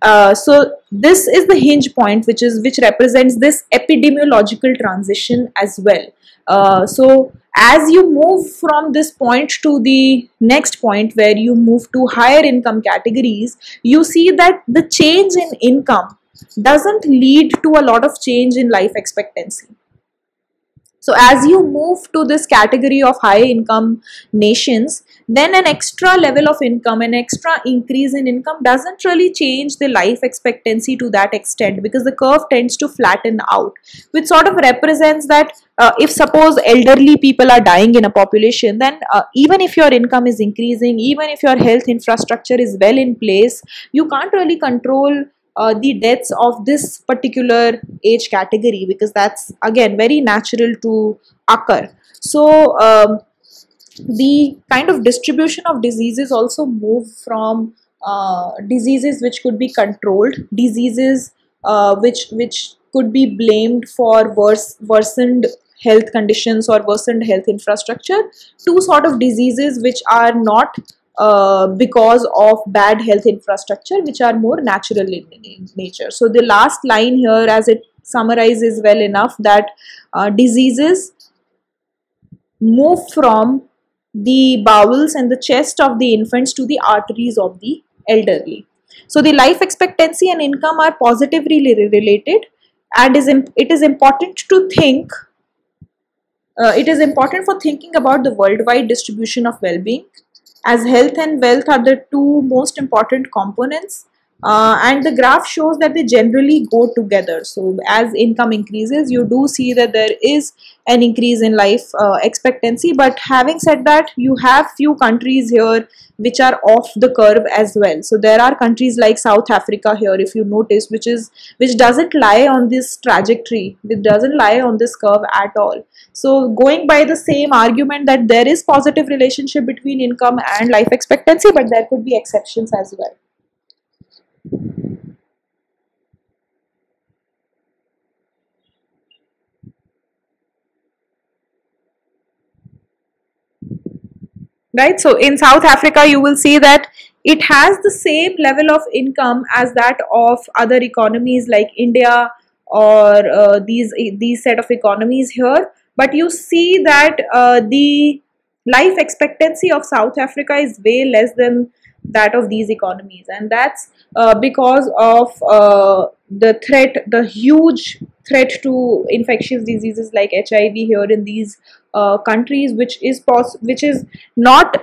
So this is the hinge point, which represents this epidemiological transition as well. So as you move from this point to the next point, where you move to higher income categories, you see that the change in income doesn't lead to a lot of change in life expectancy. So as you move to this category of high income nations, then an extra level of income, an extra increase in income doesn't really change the life expectancy to that extent, because the curve tends to flatten out, which sort of represents that if suppose elderly people are dying in a population, then even if your income is increasing, even if your health infrastructure is well in place, you can't really control the deaths of this particular age category, because that's again very natural to occur. So the kind of distribution of diseases also move from diseases which could be controlled, diseases which could be blamed for worsened health conditions or worsened health infrastructure, to sort of diseases which are not because of bad health infrastructure, which are more natural in nature. So the last line here, as it summarizes well enough, that diseases move from the bowels and the chest of the infants to the arteries of the elderly. So the life expectancy and income are positively related, and it is important to think. It is important for thinking about the worldwide distribution of well-being, as health and wealth are the two most important components and the graph shows that they generally go together. So as income increases, you do see that there is an increase in life expectancy. But having said that, you have few countries here which are off the curve as well. So there are countries like South Africa here, if you notice, which doesn't lie on this trajectory, which doesn't lie on this curve at all. So going by the same argument that there is positive relationship between income and life expectancy, but there could be exceptions as well. Right, so in South Africa you will see that it has the same level of income as that of other economies like India, or these set of economies here, but you see that the life expectancy of South Africa is way less than that of these economies, and that's because of the huge threat to infectious diseases like HIV here in these countries, which is not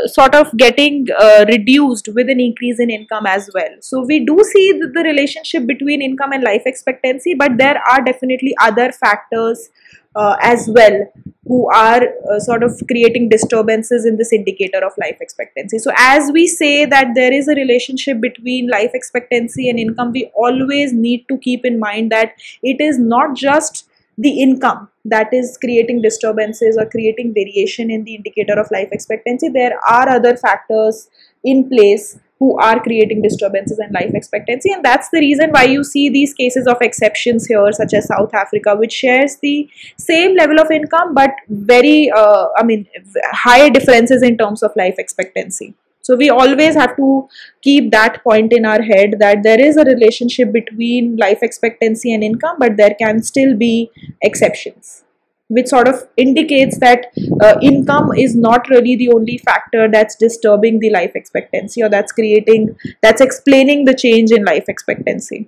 sort of getting reduced with an increase in income as well. So we do see the relationship between income and life expectancy, but there are definitely other factors as well who are sort of creating disturbances in this indicator of life expectancy. So as we say that there is a relationship between life expectancy and income, we always need to keep in mind that it is not just the income that is creating disturbances or creating variation in the indicator of life expectancy. There are other factors in place who are creating disturbances in life expectancy, and that's the reason why you see these cases of exceptions here, such as South Africa, which shares the same level of income but very high differences in terms of life expectancy. So we always have to keep that point in our head, that there is a relationship between life expectancy and income, but there can still be exceptions, which sort of indicates that income is not really the only factor that's disturbing the life expectancy, or that's explaining the change in life expectancy.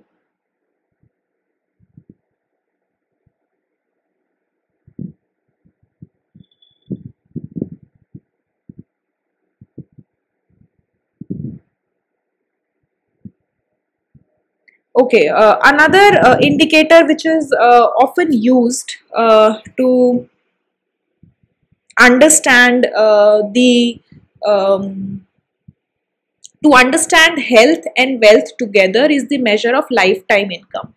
Okay, another indicator which is often used to understand the to understand health and wealth together is the measure of lifetime income.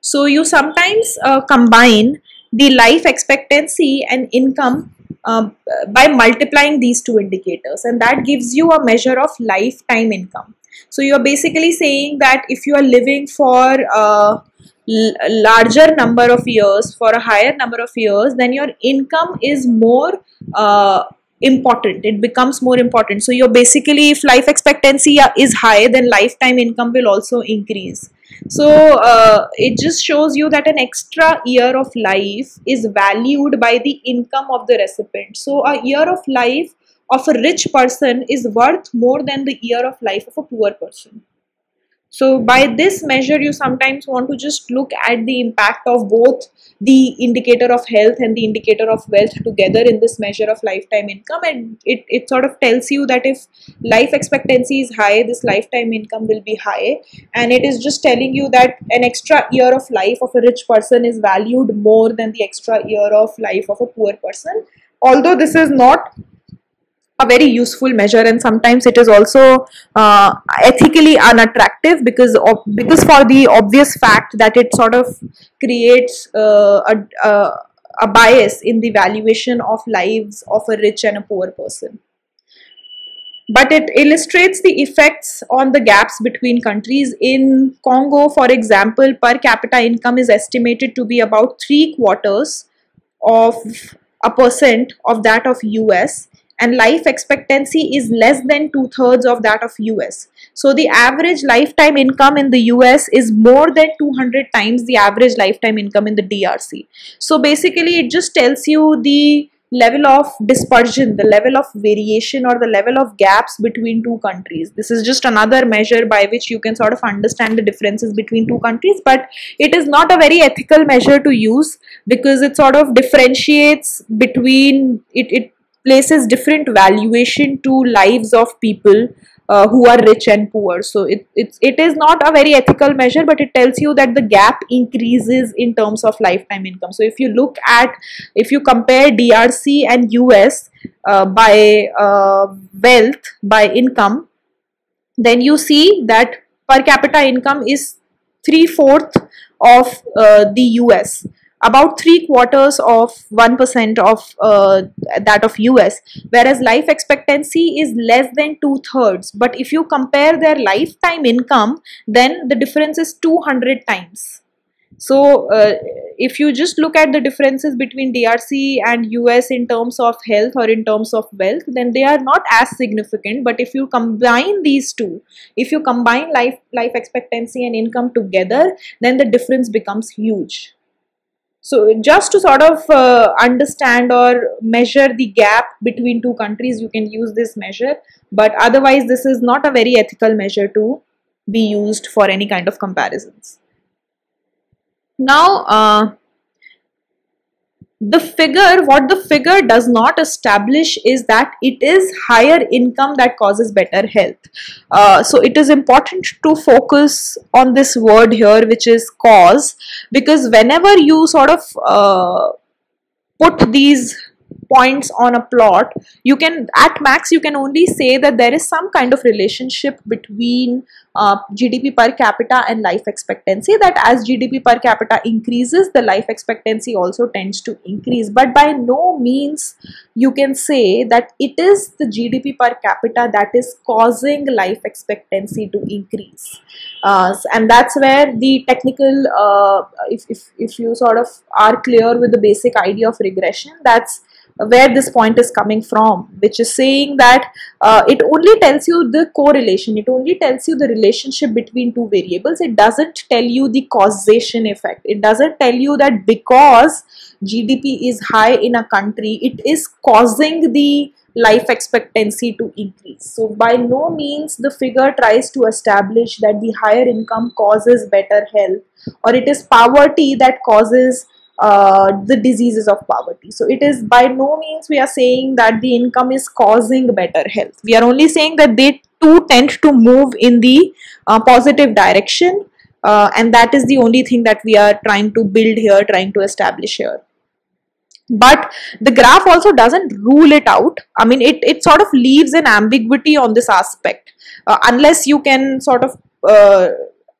So you sometimes combine the life expectancy and income by multiplying these two indicators, and that gives you a measure of lifetime income. So you're basically saying that if you are living for a larger number of years, for a higher number of years, then your income is more important. It becomes more important. So you're basically, if life expectancy is high, then lifetime income will also increase. So it just shows you that an extra year of life is valued by the income of the recipient. So a year of life of a rich person is worth more than the year of life of a poor person. So by this measure, you sometimes want to just look at the impact of both the indicator of health and the indicator of wealth together in this measure of lifetime income, and it sort of tells you that if life expectancy is high, this lifetime income will be high, and it is just telling you that an extra year of life of a rich person is valued more than the extra year of life of a poor person. Although this is not a very useful measure, and sometimes it is also ethically unattractive because for the obvious fact that it sort of creates a bias in the valuation of lives of a rich and a poor person. But it illustrates the effects on the gaps between countries. In Congo, for example, per capita income is estimated to be about 3/4% of that of US, and life expectancy is less than 2/3 of that of US. So the average lifetime income in the US is more than 200 times the average lifetime income in the DRC. So basically it just tells you the level of dispersion, the level of variation, or the level of gaps between two countries. This is just another measure by which you can sort of understand the differences between two countries, but it is not a very ethical measure to use because it sort of differentiates between it places different valuation to lives of people who are rich and poor. So it is not a very ethical measure, but it tells you that the gap increases in terms of lifetime income. So if you compare DRC and US by wealth, by income, then you see that per capita income is 3/4 of the US, about 3/4 of 1% of that of US, whereas life expectancy is less than 2/3. But if you compare their lifetime income, then the difference is 200 times. So, if you just look at the differences between DRC and US in terms of health or in terms of wealth, then they are not as significant. But if you combine these two, if you combine life expectancy and income together, then the difference becomes huge. So, just to sort of understand or measure the gap between two countries, you can use this measure. But otherwise, this is not a very ethical measure to be used for any kind of comparisons. Now, what the figure does not establish is that it is higher income that causes better health. So it is important to focus on this word here, which is cause, because whenever you sort of put these points on a plot, you can, at max, you can only say that there is some kind of relationship between GDP per capita and life expectancy, that as GDP per capita increases, the life expectancy also tends to increase. But by no means you can say that it is the GDP per capita that is causing life expectancy to increase. And that's where the technical, if you sort of are clear with the basic idea of regression, that's where this point is coming from, which is saying that it only tells you the correlation, it only tells you the relationship between two variables. It doesn't tell you the causation effect. It doesn't tell you that because GDP is high in a country, it is causing the life expectancy to increase. So by no means the figure tries to establish that the higher income causes better health, or it is poverty that causes the diseases of poverty. So it is by no means we are saying that the income is causing better health. We are only saying that they too tend to move in the positive direction, and that is the only thing that we are trying to build here, trying to establish here. But the graph also doesn't rule it out. I mean, it sort of leaves an ambiguity on this aspect, unless you can sort of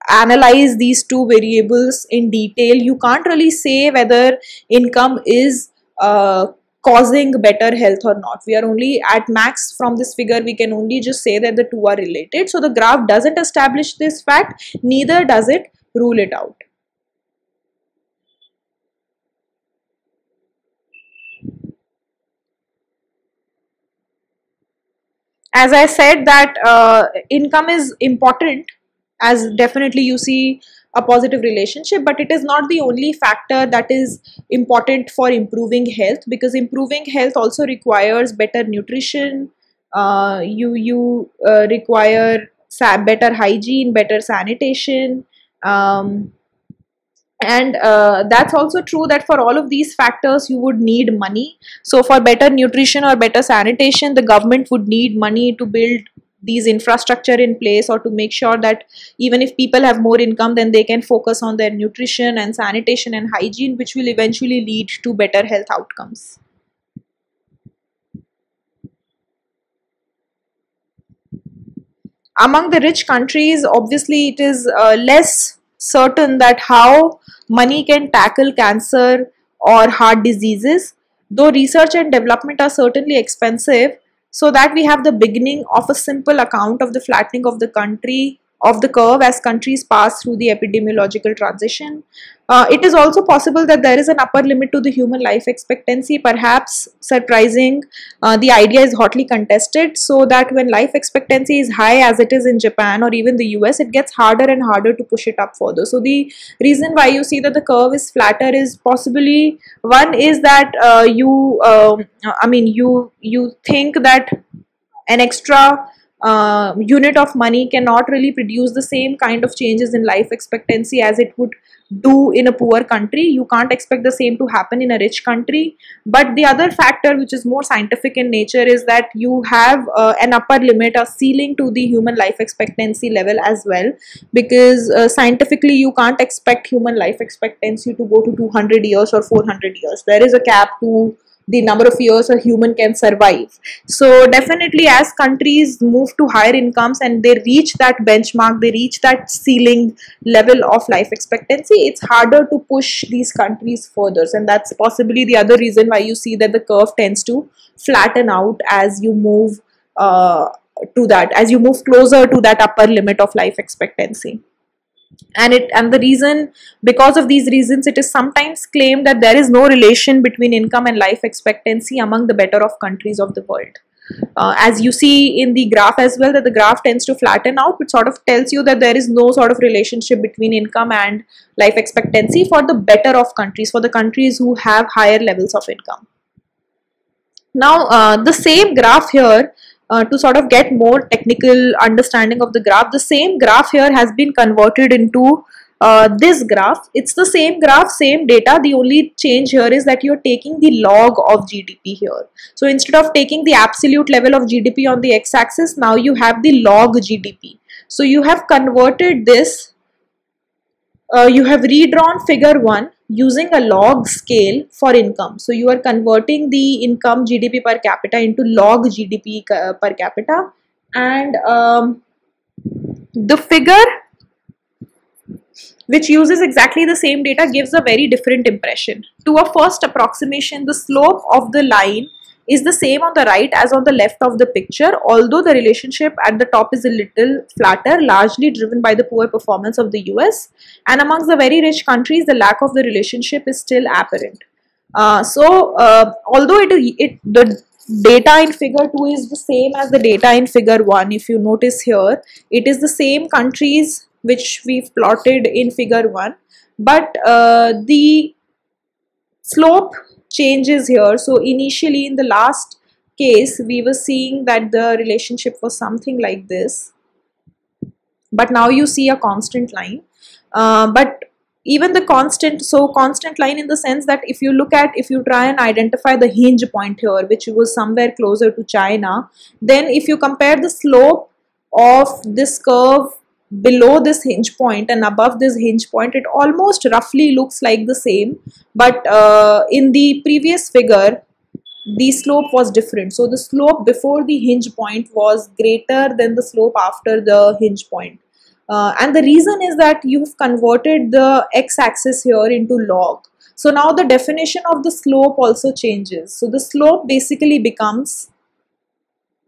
analyze these two variables in detail. You can't really say whether income is causing better health or not. We are only at max from this figure, we can only just say that the two are related. So the graph doesn't establish this fact, neither does it rule it out. As I said that income is important, as definitely you see a positive relationship, but it is not the only factor that is important for improving health, because improving health also requires better nutrition, you require better hygiene, better sanitation, and that's also true that for all of these factors you would need money. So for better nutrition or better sanitation, the government would need money to build these infrastructure in place, or to make sure that even if people have more income, then they can focus on their nutrition and sanitation and hygiene, which will eventually lead to better health outcomes. Among the rich countries, obviously it is less certain that how money can tackle cancer or heart diseases, though research and development are certainly expensive. So that we have the beginning of a simple account of the flattening of the curve as countries pass through the epidemiological transition. It is also possible that there is an upper limit to the human life expectancy, perhaps surprising. The idea is hotly contested, so that when life expectancy is high, as it is in Japan or even the US, it gets harder and harder to push it up further. So the reason why you see that the curve is flatter is possibly, one is that you think that an extra unit of money cannot really produce the same kind of changes in life expectancy as it would do in a poor country. You can't expect the same to happen in a rich country. But the other factor, which is more scientific in nature, is that you have an upper limit, a ceiling to the human life expectancy level as well, because scientifically you can't expect human life expectancy to go to 200 years or 400 years. There is a cap to the number of years a human can survive. So definitely, as countries move to higher incomes and they reach that benchmark, they reach that ceiling level of life expectancy, it's harder to push these countries further. And that's possibly the other reason why you see that the curve tends to flatten out as you move as you move closer to that upper limit of life expectancy. And the reason, because of these reasons, it is sometimes claimed that there is no relation between income and life expectancy among the better off countries of the world. As you see in the graph as well, that the graph tends to flatten out, which sort of tells you that there is no sort of relationship between income and life expectancy for the better off countries, for the countries who have higher levels of income. Now, the same graph here, to sort of get more technical understanding of the graph, the same graph here has been converted into this graph. It's the same graph, same data. The only change here is that you're taking the log of GDP here. So instead of taking the absolute level of GDP on the x-axis, now you have the log GDP. So you have converted this, you have redrawn figure 1 using a log scale for income. So you are converting the income GDP per capita into log GDP per capita, and the figure which uses exactly the same data gives a very different impression. To a first approximation, the slope of the line is the same on the right as on the left of the picture, although the relationship at the top is a little flatter, largely driven by the poor performance of the US. And amongst the very rich countries, the lack of the relationship is still apparent. Although the data in figure 2 is the same as the data in figure 1, if you notice here, it is the same countries which we've plotted in figure 1, but the slope changes here. So initially in the last case we were seeing that the relationship was something like this, but now you see a constant line. But even the constant line in the sense that if you try and identify the hinge point here, which was somewhere closer to China, then if you compare the slope of this curve below this hinge point and above this hinge point, it almost roughly looks like the same. But in the previous figure, the slope was different. So the slope before the hinge point was greater than the slope after the hinge point. And the reason is that you've converted the x-axis here into log. So now the definition of the slope also changes. So the slope basically becomes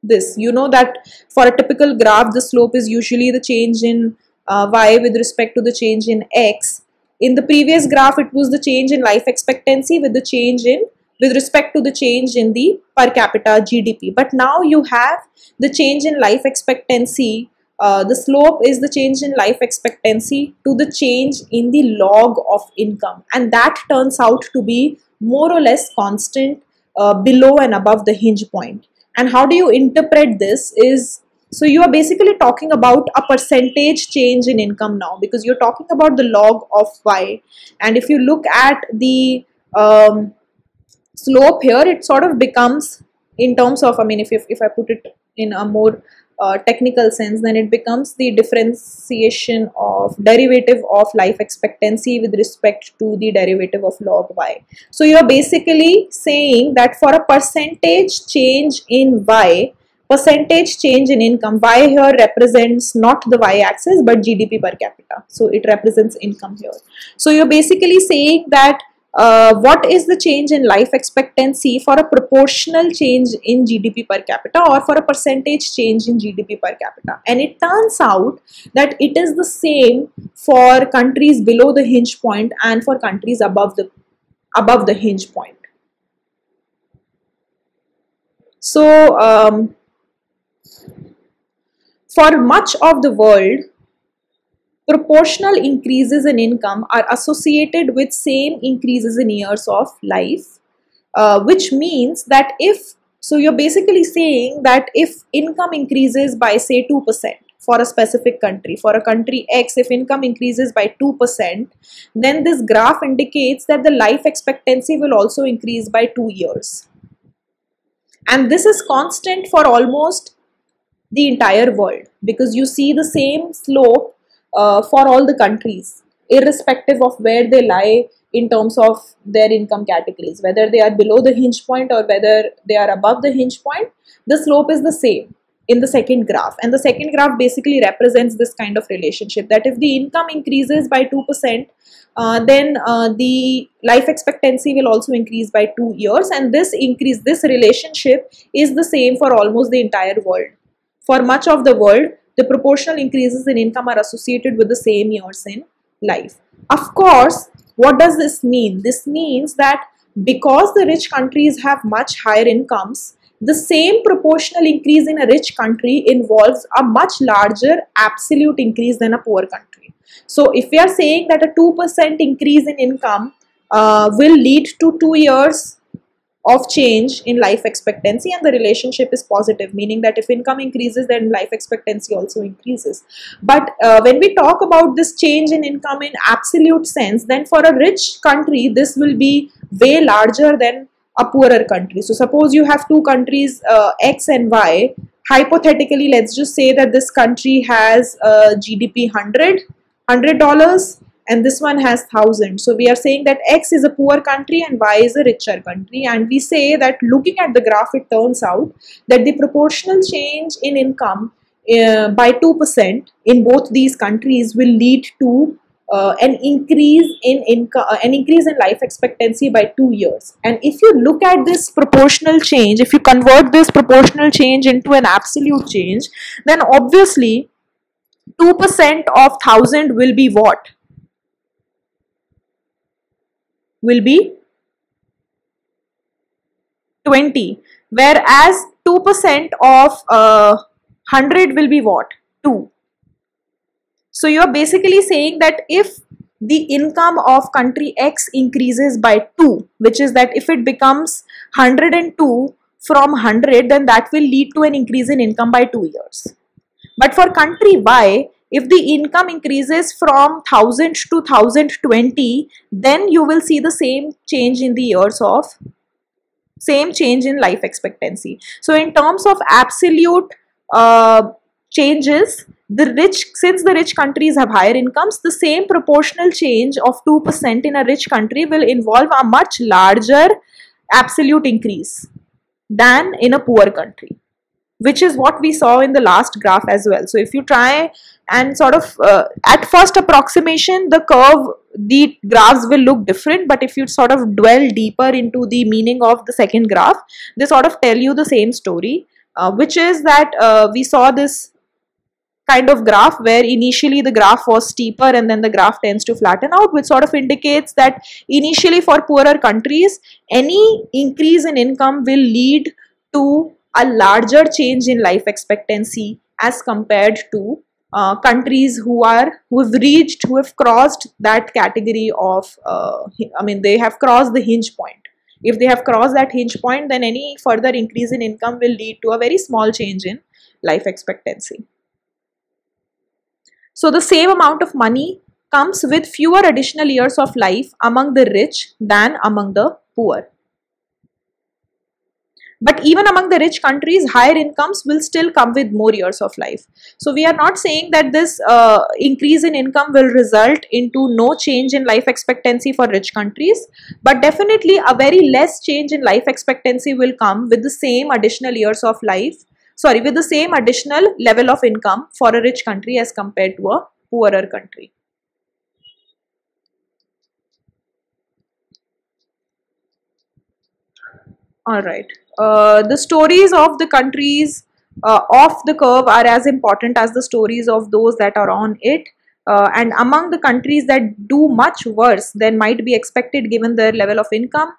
this. You know that for a typical graph, the slope is usually the change in y with respect to the change in x. In the previous graph, it was the change in life expectancy with respect to the change in the per capita GDP. But now you have the change in life expectancy. The slope is the change in life expectancy to the change in the log of income, and that turns out to be more or less constant below and above the hinge point. And how do you interpret this is, so you are basically talking about a percentage change in income now, because you're talking about the log of y. And if you look at the slope here, it sort of becomes, in terms of, I mean, if I put it in a more technical sense, then it becomes the differentiation of derivative of life expectancy with respect to the derivative of log y. So you are basically saying that for a percentage change in y, percentage change in income, y here represents not the y-axis but GDP per capita. So it represents income here. So you're basically saying that what is the change in life expectancy for a proportional change in GDP per capita or for a percentage change in GDP per capita. And it turns out that it is the same for countries below the hinge point and for countries above the hinge point. So for much of the world, proportional increases in income are associated with same increases in years of life, which means that if So you're basically saying that if income increases by say 2% for a specific country, for a country X, if income increases by 2%, then this graph indicates that the life expectancy will also increase by 2 years. And this is constant for almost the entire world, because you see the same slope for all the countries, irrespective of where they lie in terms of their income categories, whether they are below the hinge point or whether they are above the hinge point. The slope is the same in the second graph, and the second graph basically represents this kind of relationship, that if the income increases by 2%, then the life expectancy will also increase by 2 years, and this relationship is the same for almost the entire world. For much of the world, the proportional increases in income are associated with the same years in life. Of course, what does this mean? This means that because the rich countries have much higher incomes, the same proportional increase in a rich country involves a much larger absolute increase than a poor country. So if we are saying that a 2% increase in income will lead to 2 years of change in life expectancy, and the relationship is positive, meaning that if income increases, then life expectancy also increases. But when we talk about this change in income in absolute sense, then for a rich country this will be way larger than a poorer country. So suppose you have two countries, X and Y. Hypothetically, let's just say that this country has GDP $100 and this one has 1,000. So we are saying that X is a poor country and Y is a richer country, and we say that looking at the graph, it turns out that the proportional change in income by 2% in both these countries will lead to an increase in income, an increase in life expectancy by 2 years. And if you look at this proportional change, if you convert this proportional change into an absolute change, then obviously 2% of 1,000 will be what? Will be 20, whereas 2% of 100 will be what? 2. So you are basically saying that if the income of country X increases by 2, which is that if it becomes 102 from 100, then that will lead to an increase in income by 2 years. But for country Y, if the income increases from 1,000 to 1,020, then you will see the same change in the years of, same change in life expectancy. So in terms of absolute changes, since the rich countries have higher incomes, the same proportional change of 2% in a rich country will involve a much larger absolute increase than in a poor country, which is what we saw in the last graph as well. So if you try and sort of at first approximation, the graphs will look different, but if you sort of dwell deeper into the meaning of the second graph, they sort of tell you the same story, which is that we saw this kind of graph where initially the graph was steeper and then the graph tends to flatten out, which sort of indicates that initially for poorer countries, any increase in income will lead to a larger change in life expectancy as compared to countries who have crossed that category of, they have crossed the hinge point. If they have crossed that hinge point, then any further increase in income will lead to a very small change in life expectancy. So the same amount of money comes with fewer additional years of life among the rich than among the poor. But even among the rich countries, higher incomes will still come with more years of life. So we are not saying that this increase in income will result into no change in life expectancy for rich countries, but definitely a very less change in life expectancy will come with the same additional years of life, with the same additional level of income for a rich country as compared to a poorer country. All right. The stories of the countries off the curve are as important as the stories of those that are on it. And among the countries that do much worse than might be expected given their level of income,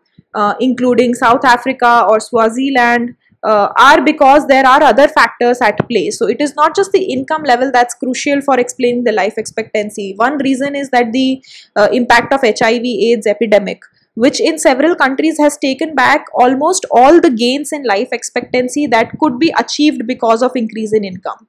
including South Africa or Swaziland, are because there are other factors at play. So it is not just the income level that's crucial for explaining the life expectancy. One reason is that the impact of HIV/AIDS epidemic, which in several countries has taken back almost all the gains in life expectancy that could be achieved because of increase in income.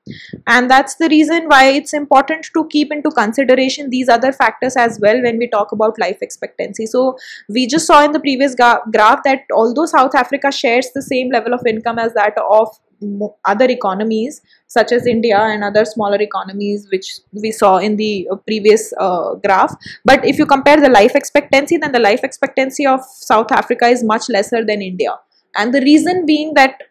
And that's the reason why it's important to keep into consideration these other factors as well when we talk about life expectancy. So we just saw in the previous graph that although South Africa shares the same level of income as that of other economies such as India and other smaller economies which we saw in the previous graph, but if you compare the life expectancy, then the life expectancy of South Africa is much lesser than India. And the reason being that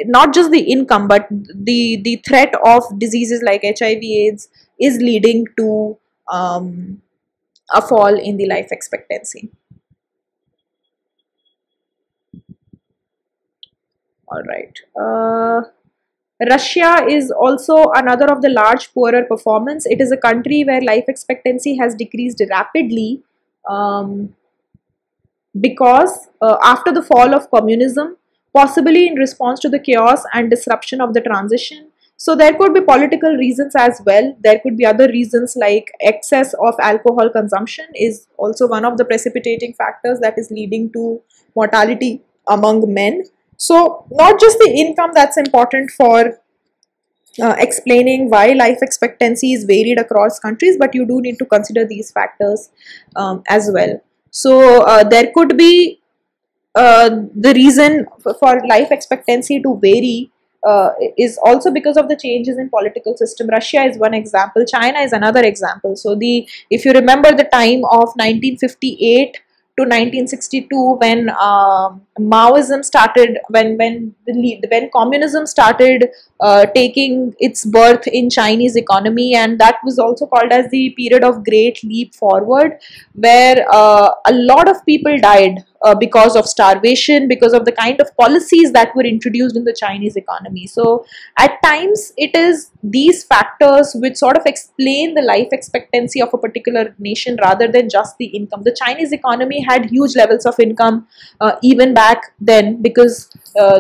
not just the income but the threat of diseases like HIV/AIDS is leading to a fall in the life expectancy. All right. Russia is also another of the large poorer performance. It is a country where life expectancy has decreased rapidly because after the fall of communism, possibly in response to the chaos and disruption of the transition. So there could be political reasons as well. There could be other reasons like excess of alcohol consumption is also one of the precipitating factors that is leading to mortality among men. So not just the income that's important for explaining why life expectancy is varied across countries, but you do need to consider these factors as well. So there could be the reason for life expectancy to vary is also because of the changes in political system. Russia is one example, China is another example. So the if you remember the time of 1958 to 1962 when Maoism started, when communism started taking its birth in Chinese economy, and that was also called as the period of Great Leap Forward, where a lot of people died because of starvation, because of the kind of policies that were introduced in the Chinese economy. So at times it is these factors which sort of explain the life expectancy of a particular nation rather than just the income. The Chinese economy had huge levels of income even back then because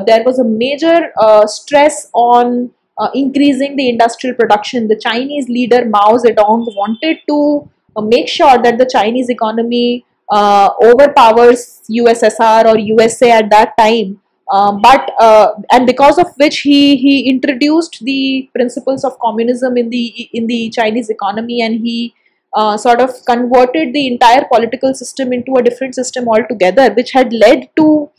there was a major stress on increasing the industrial production. The Chinese leader Mao Zedong wanted to make sure that the Chinese economy overpowers USSR or USA at that time. And because of which he introduced the principles of communism in the Chinese economy, and he sort of converted the entire political system into a different system altogether, which had led to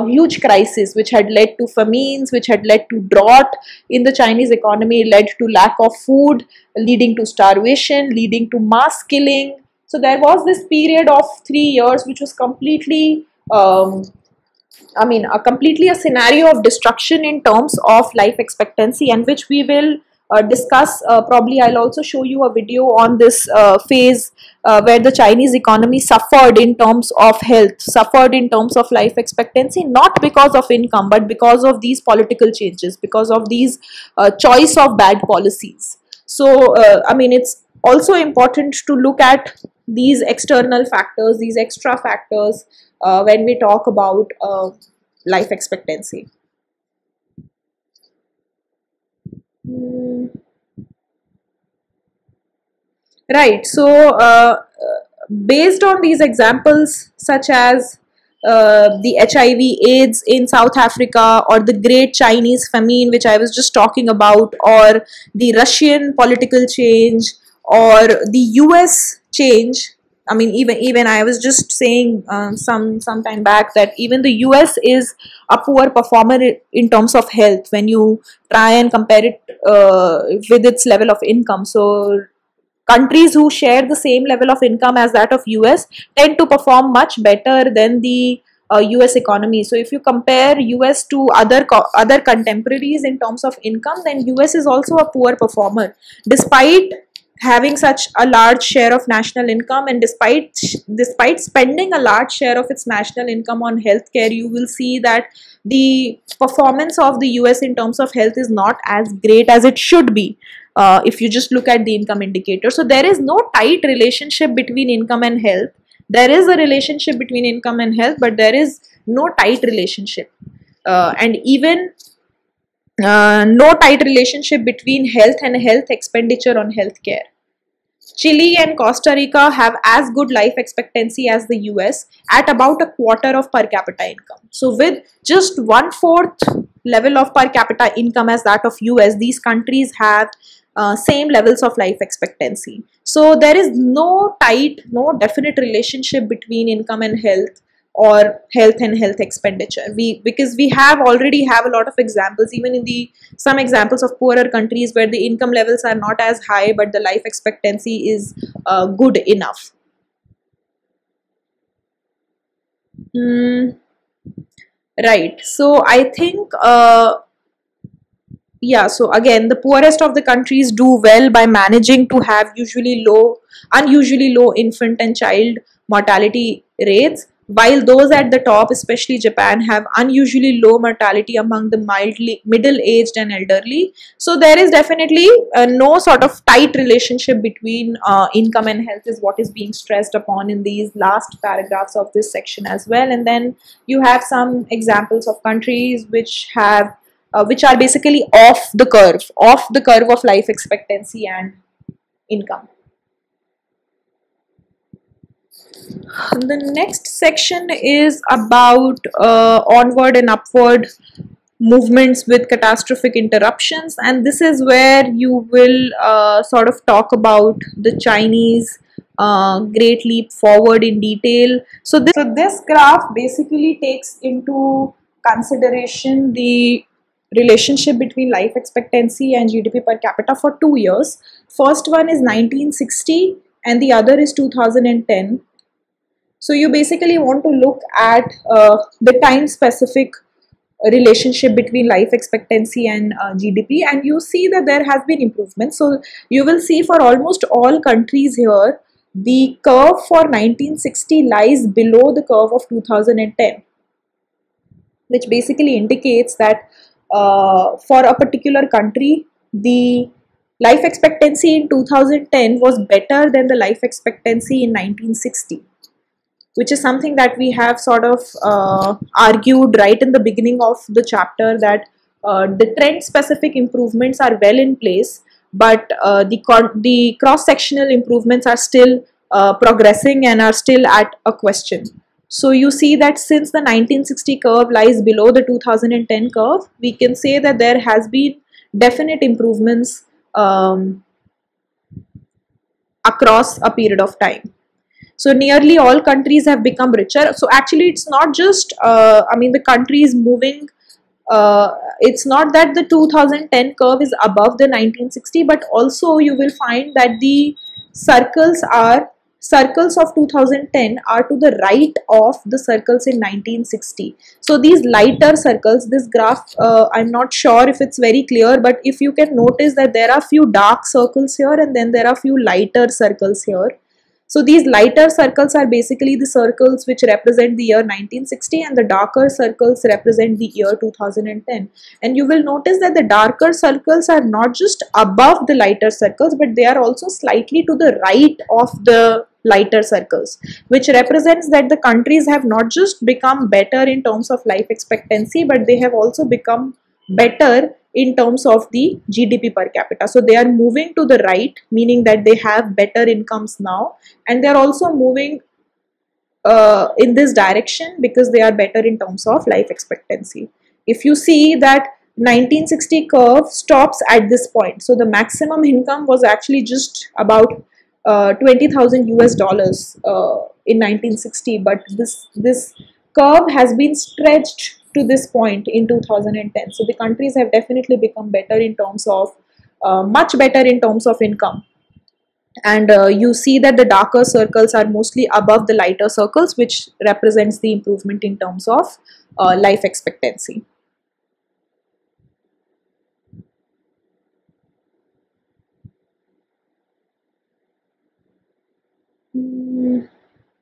huge crisis, which had led to famines, which had led to drought in the Chinese economy, led to lack of food, leading to starvation, leading to mass killing. So there was this period of 3 years which was completely completely a scenario of destruction in terms of life expectancy, and which we will discuss. Probably I'll also show you a video on this phase where the Chinese economy suffered in terms of health, suffered in terms of life expectancy, not because of income, but because of these political changes, because of these choice of bad policies. So, it's also important to look at these external factors, these extra factors when we talk about life expectancy. Right. So, based on these examples, such as the HIV/AIDS in South Africa, or the Great Chinese Famine, which I was just talking about, or the Russian political change, or the US change. Even I was just saying some time back that even the US is a poor performer in terms of health when you try and compare it with its level of income. So countries who share the same level of income as that of US tend to perform much better than the US economy. So if you compare US to other contemporaries in terms of income, then US is also a poor performer, despite having such a large share of national income, and despite spending a large share of its national income on healthcare. You will see that the performance of the US in terms of health is not as great as it should be. If you just look at the income indicator. So there is no tight relationship between income and health. There is a relationship between income and health, but there is no tight relationship. And even no tight relationship between health and health expenditure on healthcare. Chile and Costa Rica have as good life expectancy as the US at about a quarter of per capita income. So with just 1/4 level of per capita income as that of US, these countries have same levels of life expectancy. So there is no tight, no definite relationship between income and health, or health and health expenditure. Because we already have a lot of examples, even in the some examples of poorer countries where the income levels are not as high but the life expectancy is good enough. Mm, right. So I think yeah, so again, the poorest of the countries do well by managing to have unusually low infant and child mortality rates, while those at the top, especially Japan, have unusually low mortality among the middle-aged and elderly. So there is definitely no sort of tight relationship between income and health is what is being stressed upon in these last paragraphs of this section as well. And then you have some examples of countries which are basically off the curve of life expectancy and income. The next section is about onward and upward movements with catastrophic interruptions, and this is where you will sort of talk about the Chinese Great Leap Forward in detail. So this graph basically takes into consideration the relationship between life expectancy and GDP per capita for 2 years. First one is 1960 and the other is 2010. So you basically want to look at the time specific relationship between life expectancy and GDP, and you see that there has been improvement. So you will see for almost all countries here, the curve for 1960 lies below the curve of 2010, which basically indicates that for a particular country, the life expectancy in 2010 was better than the life expectancy in 1960, which is something that we have sort of argued right in the beginning of the chapter, that the trend specific improvements are well in place, but the cross sectional improvements are still progressing and are still at a question. So you see that since the 1960 curve lies below the 2010 curve, we can say that there has been definite improvements across a period of time. So nearly all countries have become richer. So actually it's not just, the country is moving, it's not that the 2010 curve is above the 1960, but also you will find that the circles of 2010 are to the right of the circles in 1960. So these lighter circles, this graph, I'm not sure if it's very clear, but if you can notice that there are few dark circles here and then there are few lighter circles here. So these lighter circles are basically the circles which represent the year 1960 and the darker circles represent the year 2010. And you will notice that the darker circles are not just above the lighter circles, but they are also slightly to the right of the lighter circles, which represents that the countries have not just become better in terms of life expectancy, but they have also become better in terms of the GDP per capita. So they are moving to the right, meaning that they have better incomes now, and they are also moving in this direction because they are better in terms of life expectancy. If you see that 1960 curve stops at this point, so the maximum income was actually just about 20,000 US dollars in 1960, but this curve has been stretched to this point in 2010. So the countries have definitely become better in terms of much better in terms of income, and you see that the darker circles are mostly above the lighter circles, which represents the improvement in terms of life expectancy.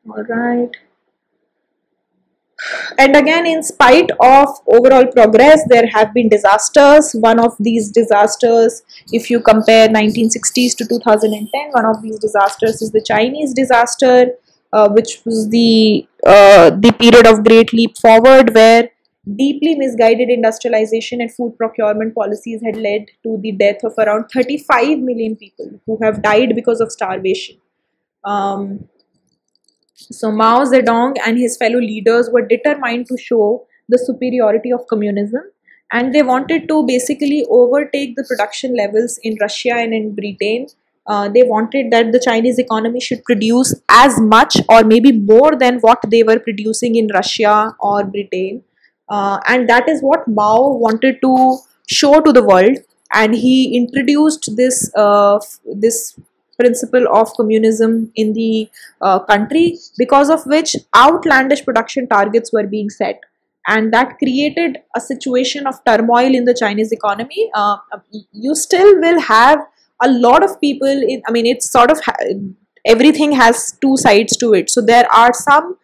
All right. And again, in spite of overall progress, there have been disasters. One of these disasters, if you compare 1960s to 2010, one of these disasters is the Chinese disaster, which was the period of Great Leap Forward, where deeply misguided industrialization and food procurement policies had led to the death of around 35 million people who have died because of starvation. Um, so Mao Zedong and his fellow leaders were determined to show the superiority of communism, and they wanted to basically overtake the production levels in Russia and in Britain. They wanted that the Chinese economy should produce as much or maybe more than what they were producing in Russia or Britain. And that is what Mao wanted to show to the world, and he introduced this principle of communism in the country, because of which outlandish production targets were being set, and that created a situation of turmoil in the Chinese economy. You still will have a lot of people in, I mean, it's sort of everything has two sides to it. So there are some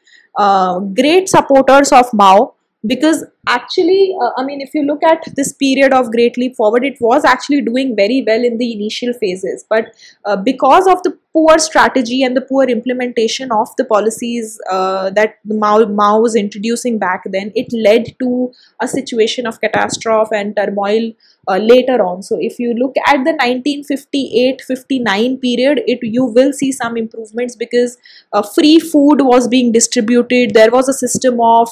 great supporters of Mao, because actually, I mean, if you look at this period of Great Leap Forward, it was actually doing very well in the initial phases, but because of the poor strategy and the poor implementation of the policies that Mao was introducing back then, it led to a situation of catastrophe and turmoil later on. So if you look at the 1958-59 period, you will see some improvements, because free food was being distributed. There was a system of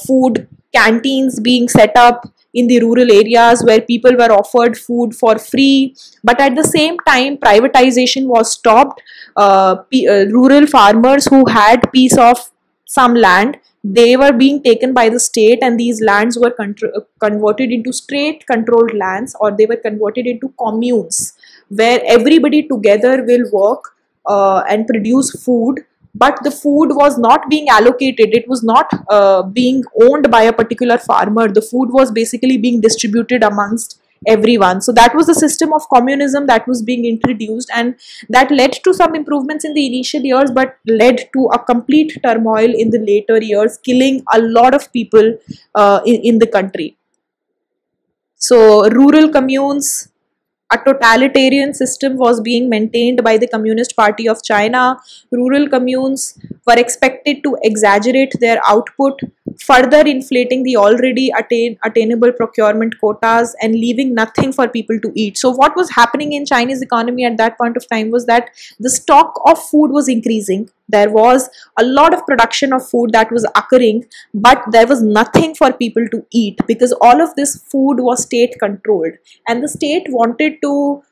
food canteens being set up in the rural areas where people were offered food for free, but at the same time privatization was stopped. Rural farmers who had piece of some land, they were being taken by the state, and these lands were converted into state controlled lands, or they were converted into communes where everybody together will work and produce food, but the food was not being allocated. It was not being owned by a particular farmer. The food was basically being distributed amongst everyone. So that was the system of communism that was being introduced, and that led to some improvements in the initial years, but led to a complete turmoil in the later years, killing a lot of people in the country. So rural communes, a totalitarian system was being maintained by the Communist Party of China. Rural communes were expected to exaggerate their output, further inflating the already attainable procurement quotas and leaving nothing for people to eat. So what was happening in Chinese economy at that point of time was that the stock of food was increasing. There was a lot of production of food that was occurring, but there was nothing for people to eat, because all of this food was state controlled, and the state wanted to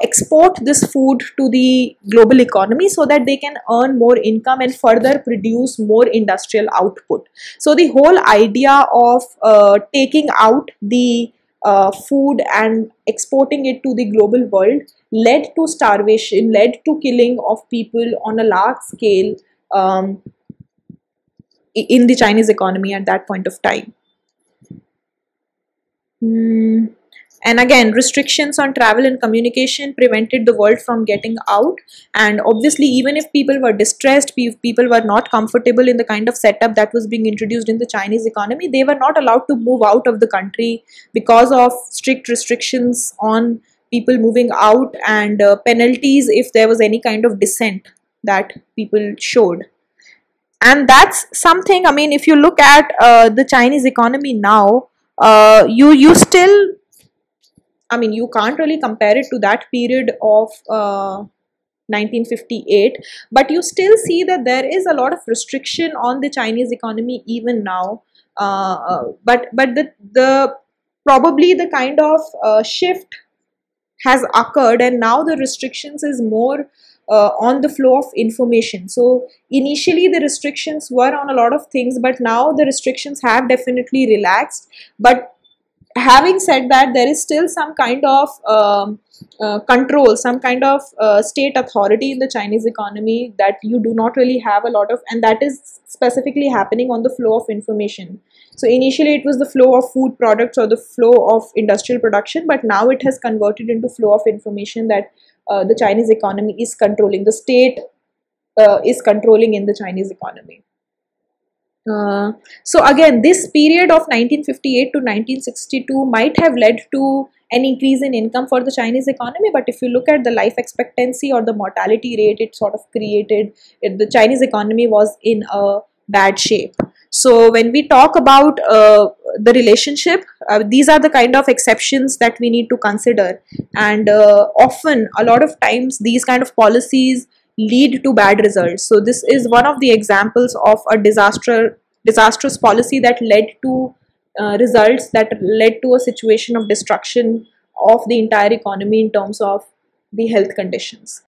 export this food to the global economy so that they can earn more income and further produce more industrial output. So the whole idea of taking out the food and exporting it to the global world led to starvation, led to killing of people on a large scale in the Chinese economy at that point of time. And again, restrictions on travel and communication prevented the world from getting out. And obviously, even if people were distressed, people were not comfortable in the kind of setup that was being introduced in the Chinese economy, they were not allowed to move out of the country because of strict restrictions on people moving out, and penalties if there was any kind of dissent that people showed. And that's something, I mean, if you look at the Chinese economy now, you still, I mean, you can't really compare it to that period of 1958, but you still see that there is a lot of restriction on the Chinese economy even now. But the probably the kind of shift has occurred, and now the restrictions is more on the flow of information. So initially the restrictions were on a lot of things, but now the restrictions have definitely relaxed. But having said that, there is still some kind of control, some kind of state authority in the Chinese economy that you do not really have a lot of, and that is specifically happening on the flow of information. So initially it was the flow of food products or the flow of industrial production, but now it has converted into flow of information that the Chinese economy is controlling. The state is controlling in the Chinese economy. So again, this period of 1958 to 1962 might have led to an increase in income for the Chinese economy, but if you look at the life expectancy or the mortality rate, it sort of created, the Chinese economy was in a bad shape. So when we talk about the relationship, these are the kind of exceptions that we need to consider, and often a lot of times these kind of policies lead to bad results. So this is one of the examples of a disastrous policy that led to results that led to a situation of destruction of the entire economy in terms of the health conditions.